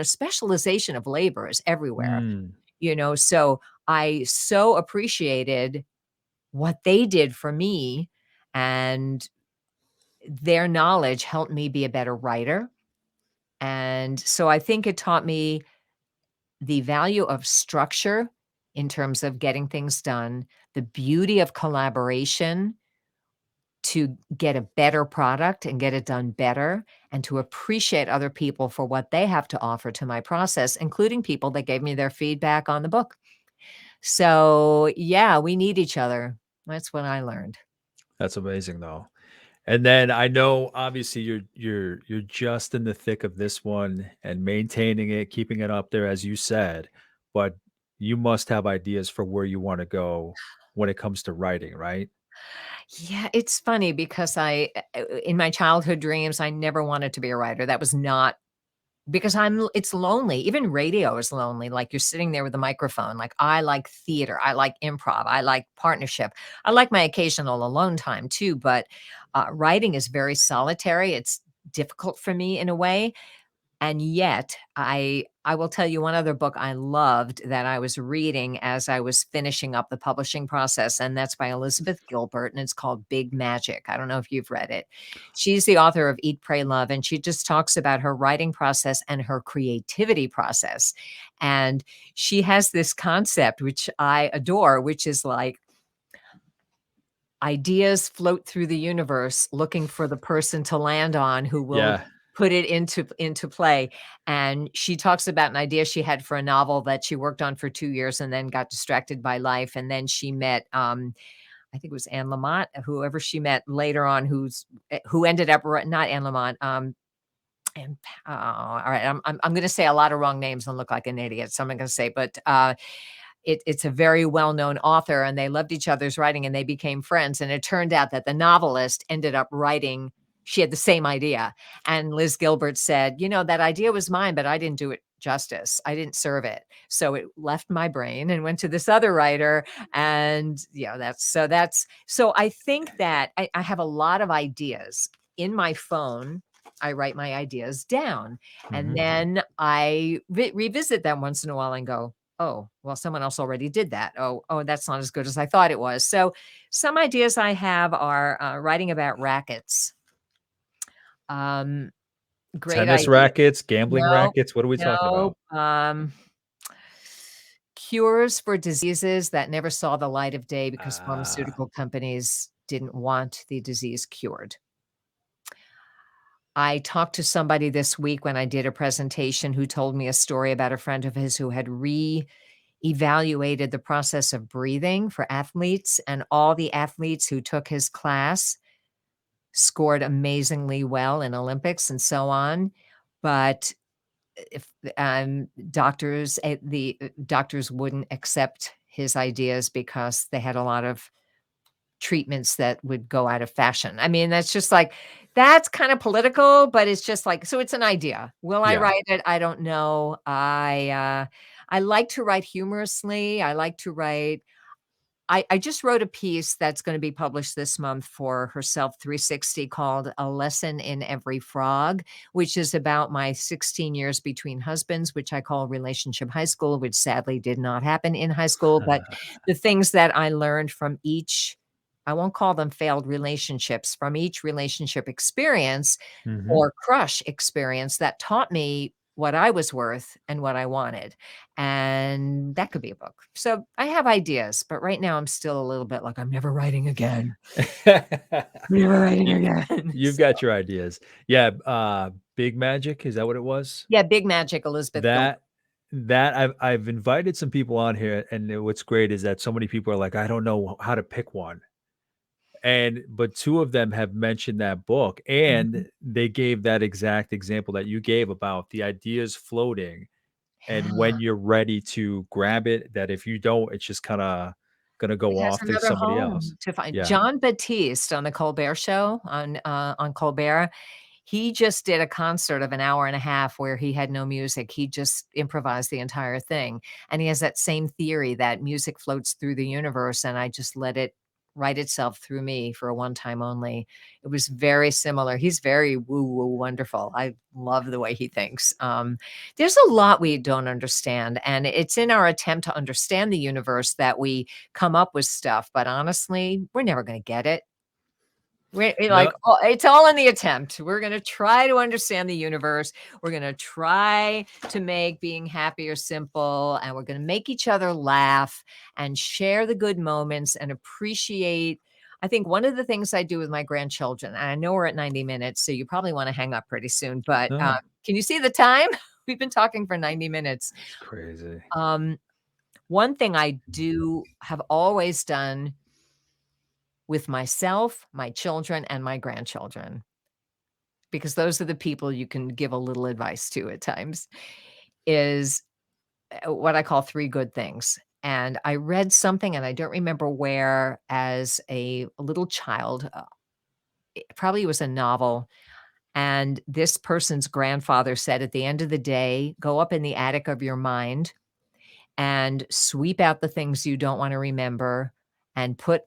Specialization of labor is everywhere, Mm, so I so appreciated what they did for me and their knowledge helped me be a better writer. And so I think it taught me the value of structure in terms of getting things done, the beauty of collaboration to get a better product and get it done better, and to appreciate other people for what they have to offer to my process, including people that gave me their feedback on the book. So, yeah, we need each other. That's what I learned. that's amazing though. And then I know obviously you're just in the thick of this one and maintaining it, keeping it up there as you said, but you must have ideas for where you want to go when it comes to writing, right? Yeah, it's funny because in my childhood dreams, I never wanted to be a writer. That was not because it's lonely. Even radio is lonely. Like you're sitting there with a microphone. Like I like theater. I like improv. I like partnership. I like my occasional alone time too, but writing is very solitary. It's difficult for me in a way. And yet, I will tell you one other book I loved that I was reading as I was finishing up the publishing process, and that's by Elizabeth Gilbert, and it's called Big Magic. I don't know if you've read it. She's the author of Eat, Pray, Love, and she just talks about her writing process and her creativity process. And she has this concept, which I adore, which is like ideas float through the universe looking for the person to land on who will Yeah. put it into play. And she talks about an idea she had for a novel that she worked on for 2 years and then got distracted by life, and then she met, I think it was Anne Lamott, whoever she met later on, who ended up not Anne Lamott, and all right, I'm gonna say a lot of wrong names and look like an idiot, so I'm not gonna say, but, it's a very well-known author, and they loved each other's writing, and they became friends, and it turned out that the novelist ended up writing she had the same idea, and Liz Gilbert said, "You know, that idea was mine, but I didn't do it justice. I didn't serve it." So it left my brain and went to this other writer, and, so I think that I have a lot of ideas in my phone. I write my ideas down, and Mhm. then I revisit them once in a while and go, "Oh, well, someone else already did that. Oh, that's not as good as I thought it was." So some ideas I have are writing about rackets. Um, Great Tennis idea. rackets, gambling No, rackets, what are we talking no. about? Cures for diseases that never saw the light of day because Ah. pharmaceutical companies didn't want the disease cured. I talked to somebody this week when I did a presentation who told me a story about a friend of his who had evaluated the process of breathing for athletes, and all the athletes who took his class scored amazingly well in Olympics and so on. But if the doctors wouldn't accept his ideas because they had a lot of treatments that would go out of fashion. I mean, that's kind of political, but it's just like, so it's an idea. Will I Yeah. write it? I don't know. I like to write humorously. I just wrote a piece that's gonna be published this month for Herself 360 called A Lesson in Every Frog, which is about my 16 years between husbands, which I call relationship high school, which sadly did not happen in high school, but the things that I learned from each, I won't call them failed relationships, from each relationship experience Mhm. or crush experience that taught me what I was worth and what I wanted. And that could be a book. So I have ideas, but right now I'm still a little bit like, I'm never writing again. Never writing You again. you've got your ideas. Yeah, Big Magic, is that what it was? Yeah, Big Magic, Elizabeth Gilbert. That that I've invited some people on here, and what's great is that so many people are like, "I don't know how to pick one." But 2 of them have mentioned that book, Mhm. and they gave that exact example that you gave about the ideas floating, and Yeah. when you're ready to grab it, that if you don't, it's just kinda gonna It go has off to another somebody else. home to find. Yeah. John Batiste on the Colbert Show on Colbert, he just did a concert of an hour and a half where he had no music. He just improvised the entire thing, and he has that same theory that music floats through the universe, and I just let it write itself through me for a one time only. It was very similar. He's very woo-woo wonderful. I love the way he thinks. There's a lot we don't understand, and it's in our attempt to understand the universe that we come up with stuff, but honestly, we're never gonna get it. We're like, No. oh, it's all in the attempt. We're gonna try to understand the universe. We're gonna try to make being happier simple, and we're gonna make each other laugh and share the good moments and appreciate. I think one of the things I do with my grandchildren, and I know we're at 90 minutes, so you probably wanna hang up pretty soon, but, No, can you see the time? We've been talking for 90 minutes. that's crazy. Um, One thing I do have always done with myself, my children, and my grandchildren, because those are the people you can give a little advice to at times, is what I call 3 good things. And I read something, and I don't remember where, as a little child, it probably was a novel, and this person's grandfather said, "At the end of the day, go up in the attic of your mind and sweep out the things you don't wanna remember and put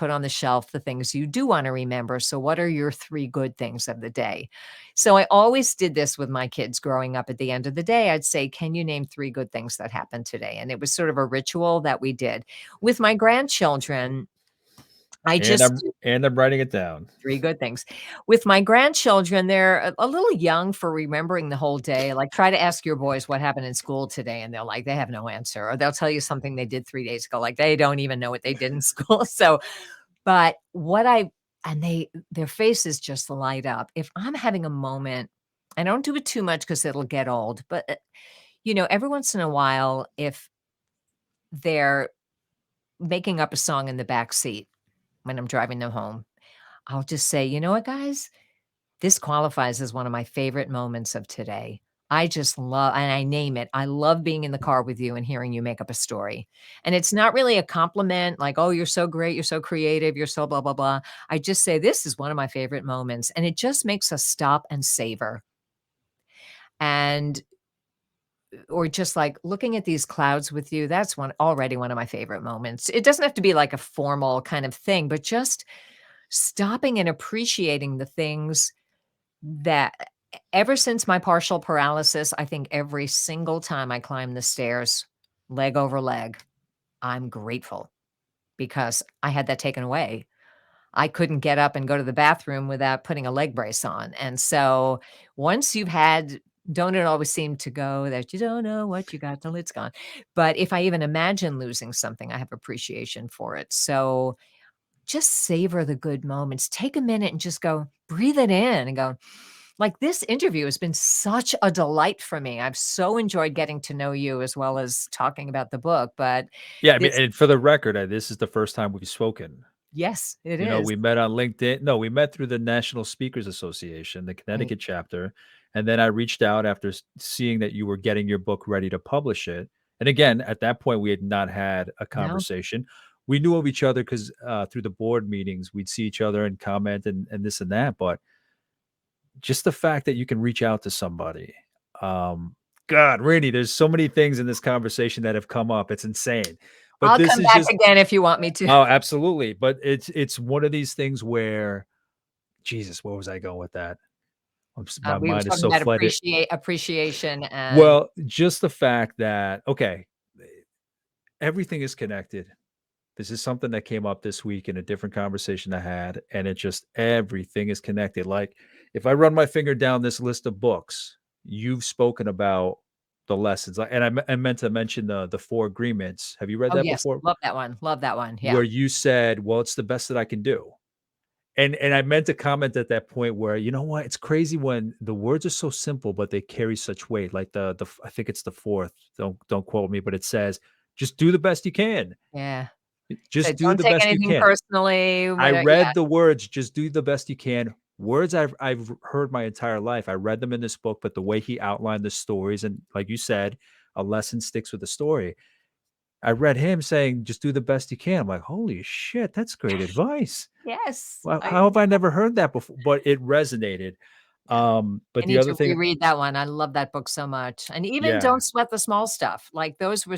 on the shelf the things you do wanna remember. So what are your 3 good things of the day?" So I always did this with my kids growing up. At the end of the day, I'd say, "Can you name 3 good things that happened today?" And it was sort of a ritual that we did. With my grandchildren, I And just I'm writing it down. 3 good things. With my grandchildren, they're a little young for remembering the whole day. Like, try to ask your boys what happened in school today, and they have no answer, or they'll tell you something they did 3 days ago, like, they don't even know what they did in school. So But what I and their faces just light up. If I'm having a moment, I don't do it too much because 'cause it'll get old, but, every once in a while, if they're making up a song in the back seat when I'm driving them home, I'll just say, "You know what, guys? This qualifies as one of my favorite moments of today. I just love," and I name it. "I love being in the car with you and hearing you make up a story." And it's not really a compliment like, "Oh, you're so great, you're so creative, you're so blah, blah, blah." I just say, "This is one of my favorite moments," and it just makes us stop and savor. And or just like looking at these clouds with you, that's one of my favorite moments. It doesn't have to be like a formal kind of thing, but just stopping and appreciating the things that ever since my partial paralysis, I think every single time I climb the stairs, leg over leg, I'm grateful because I had that taken away. I couldn't get up and go to the bathroom without putting a leg brace on. And so once you've had, don't it always seem to go that you don't know what you got till it's gone. But if I even imagine losing something, I have appreciation for it. So just savor the good moments. Take a minute and just go breathe it in and go, like, this interview has been such a delight for me. I've so enjoyed getting to know you as well as talking about the book, but Yeah, I mean, this and for the record, this is the first time we've spoken. yes, it is. We met on LinkedIn. No, we met through the National Speakers Association, the Right. Connecticut chapter, and then I reached out after seeing that you were getting your book ready to publish it. And again, at that point, we had not had a No? conversation. We knew of each other because through the board meetings, we'd see each other and comment and this and that. But just the fact that you can reach out to somebody, um, God, Randy, there's so many things in this conversation that have come up. It's insane. But I'll this come is back just again if you want me to. oh, absolutely. But it's one of these things where Jesus, where was I going with that? My We were mind is talking so about flooded. appreciation and Well, just the fact that okay, everything is connected. This is something that came up this week in a different conversation I had, and it just everything is connected. Like if I run my finger down this list of books, you've spoken about the lessons. And I meant to mention the four agreements. Have you read oh, that yes, before? love that one, yeah. Where you said, "Well, it's the best that I can do." And I meant to comment at that point where, you know what? It's crazy when the words are so simple, but they carry such weight. Like I think it's the fourth. Don't quote me, but it says, "Just do the best you can. Yeah. So Just do don't the take best you anything can." personally, I yeah, read the words, "Just do the best you can." Words I've heard my entire life. I read them in this book, but the way he outlined the stories, and like you said, a lesson sticks with the story. I read him saying, "Just do the best you can." I'm like, "Holy shit, that's great advice." yes, Well, I how have I never heard that before? But it resonated. yeah. But I the need other to thing reread that one. I love that book so much. And even yeah. Don't Sweat the Small Stuff. Like those were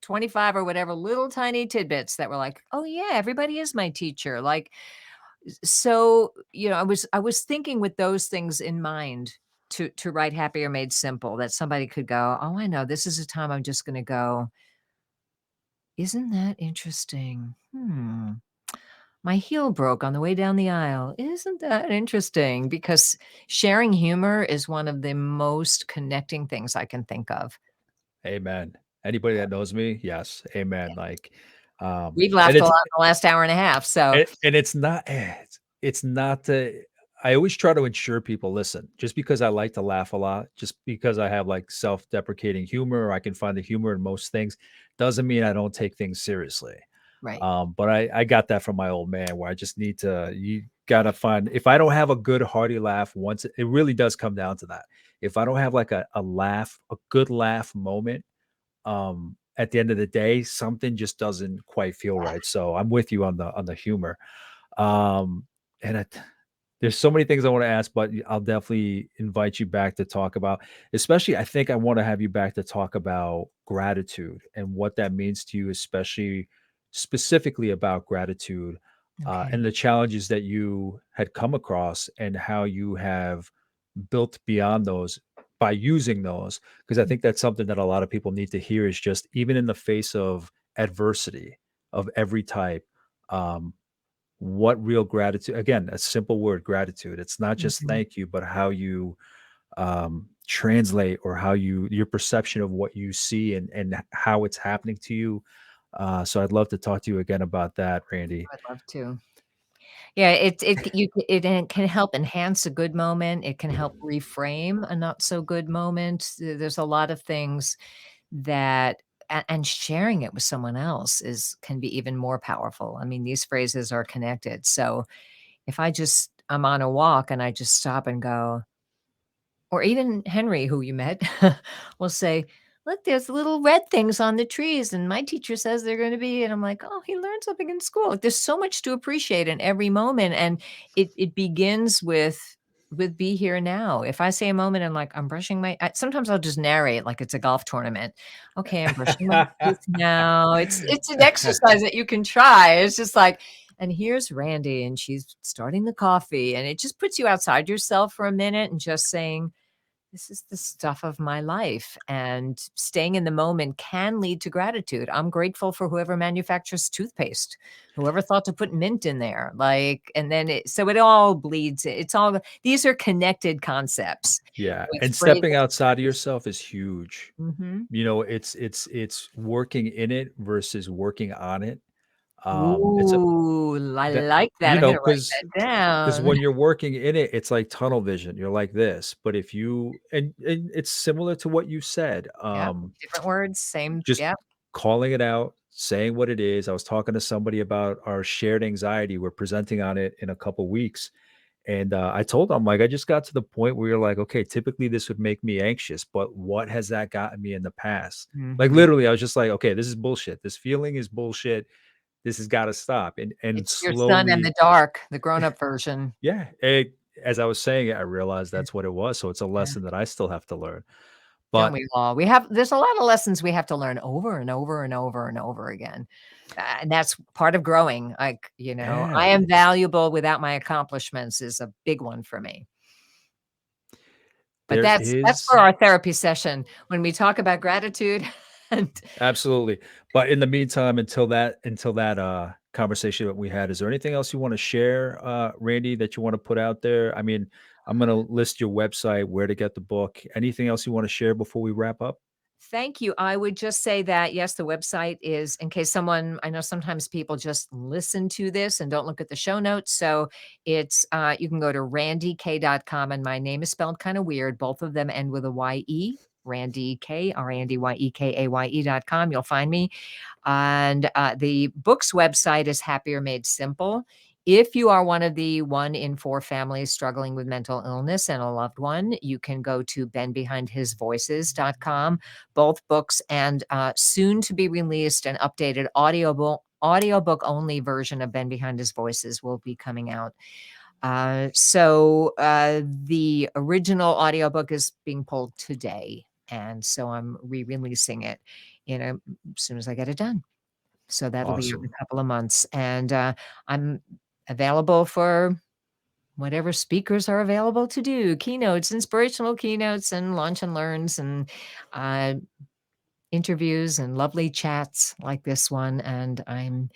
25 or whatever little tiny tidbits that were like, "Oh yeah, everybody is my teacher." Like so, I was thinking with those things in mind to write Happier Made Simple that somebody could go, "Oh, I know. This is a time I'm just going to go, isn't that interesting? Hmm. My heel broke on the way down the aisle. Isn't that interesting?" Because sharing humor is one of the most connecting things I can think of. Amen. Anybody Yeah, that knows me, yes, amen. yeah. Like, We've and laughed a lot in the last hour and a half, so it's not it's not to I always try to ensure people listen, just because I like to laugh a lot, just because I have like self-deprecating humor, or I can find the humor in most things, doesn't mean I don't take things seriously. right. But I got that from my old man where I just need to you gotta find if I don't have a good hearty laugh once it really does come down to that. If I don't have like a laugh, a good laugh moment, at the end of the day, something just doesn't quite feel right. So I'm with you on the humor. Um, and there's so many things I want to ask, but I'll definitely invite you back to talk about, especially I think I want to have you back to talk about gratitude and what that means to you, especially specifically about gratitude Okay. and the challenges that you had come across and how you have built beyond those by using those. Because I think that's something that a lot of people need to hear is just even in the face of adversity of every type, um, what real gratitude again, a simple word, gratitude. It's not just Mhm. thank you, but how you translate or how your perception of what you see and how it's happening to you. So I'd love to talk to you again about that, Randy. I'd love to. Yeah, it can help enhance a good moment, it can help reframe a not so good moment. There's a lot of things that and sharing it with someone else is can be even more powerful. I mean, these phrases are connected. So, if I'm on a walk and I just stop and go, or even Henry, who you met, will say, "Look, there's little red things on the trees, and my teacher says they're gonna be," and I'm like, "Oh, he learned something in school." Like, there's so much to appreciate in every moment, and it begins with be here now. If I say a moment, I'm like, "I'm brushing my," sometimes I'll just narrate like it's a golf tournament. "Okay, I'm brushing my teeth now." It's an exercise that you can try. It's just like, "And here's Randy, and she's starting the coffee," and it just puts you outside yourself for a minute and just saying, this is the stuff of my life, and staying in the moment can lead to gratitude. I'm grateful for whoever manufactures toothpaste, whoever thought to put mint in there, like, and then so it all bleeds. It's all these are connected concepts Yeah, with and phrases. stepping outside of yourself is huge. Mhm. You know, it's working in it versus working on it. It's a Ooh, I that like that. you I'm know, gonna write because that because down. when you're working in it, it's like tunnel vision. You're like this, but if you and it's similar to what you said. Yep, different words, same, Just yep. calling it out, saying what it is. I was talking to somebody about our shared anxiety. We're presenting on it in a couple weeks. And I told them, like, I just got to the point where you're like, okay, typically this would make me anxious, but what has that gotten me in the past? Like, Mhm. literally, I was just like, okay, this is bullshit. This feeling is bullshit. This has got to stop. And It's your son in slowly, the dark, the grown-up version. yeah. As I was saying it, I realized that's what it was. So it's a Yeah. lesson that I still have to learn. Don't But we all? There's a lot of lessons we have to learn over and over and over and over again. And that's part of growing. Like, I yeah, am valuable without my accomplishments is a big one for me. But there that's for is. our therapy session when we talk about gratitude and Absolutely. But in the meantime, until that conversation that we had, is there anything else you wanna share, Randy, that you wanna put out there? I mean, I'm gonna list your website, where to get the book. Anything else you wanna share before we wrap up? thank you. I would just say that, yes, the website is in case someone I know sometimes people just listen to this and don't look at the show notes. So you can go to randyk.com and my name is spelled kind of weird. Both of them end with a Y-E. Randy K, RandyYEKAYE.com. You'll find me. And the book's website is Happier Made Simple. If you are one of the 1 in 4 families struggling with mental illness and a loved one, you can go to benbehindhisvoices.com. Both books and soon to be released an updated audiobook only version of Ben Behind His Voices will be coming out. The original audiobook is being pulled today. And so I'm re-releasing it, as soon as I get it done. So that'll be in Awesome. a couple of months. And I'm available for whatever speakers are available to do keynotes, inspirational keynotes, and launch and learns, and uh, interviews and lovely chats like this one. And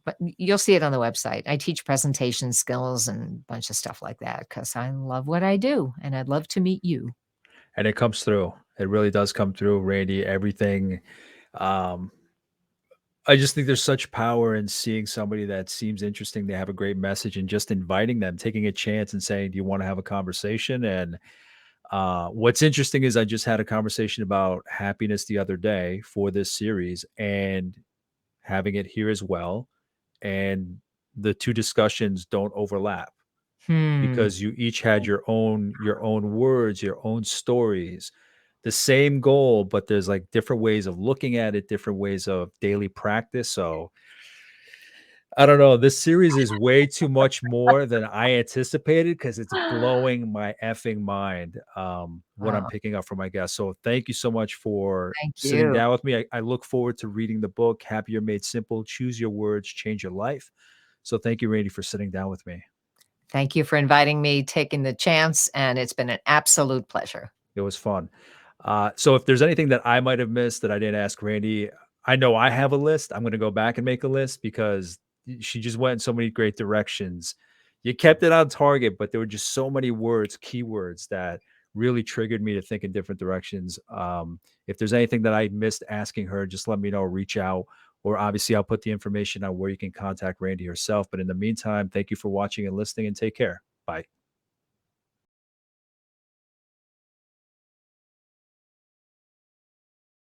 but you'll see it on the website. I teach presentation skills and a bunch of stuff like that because I love what I do and I'd love to meet you. And it comes through. It really does come through, Randy. Everything, um I just think there's such power in seeing somebody that seems interesting, they have a great message, and just inviting them, taking a chance and saying, "Do you wanna have a conversation?" And what's interesting is I just had a conversation about happiness the other day for this series and having it here as well. And the two discussions don't overlap Hmm. because you each had your own words, your own stories, the same goal, but there's like different ways of looking at it, different ways of daily practice. So I don't know. This series is way too much more than I anticipated because it's blowing my effing mind, what I'm Oh, picking up from my guests. So thank you so much for thank sitting you. down with me. I look forward to reading the book, Happier Made Simple. Choose your words, change your life. So thank you, Randy, for sitting down with me. Thank you for inviting me, taking the chance, and it's been an absolute pleasure. It was fun. So if there's anything that I might have missed that I didn't ask Randy, I know I have a list. I'm going to go back and make a list because she just went in so many great directions. You kept it on target, but there were just so many words, keywords that really triggered me to think in different directions. If there's anything that I missed asking her, just let me know, reach out, or obviously I'll put the information on where you can contact Randye herself. But in the meantime, thank you for watching and listening, and take care. Bye.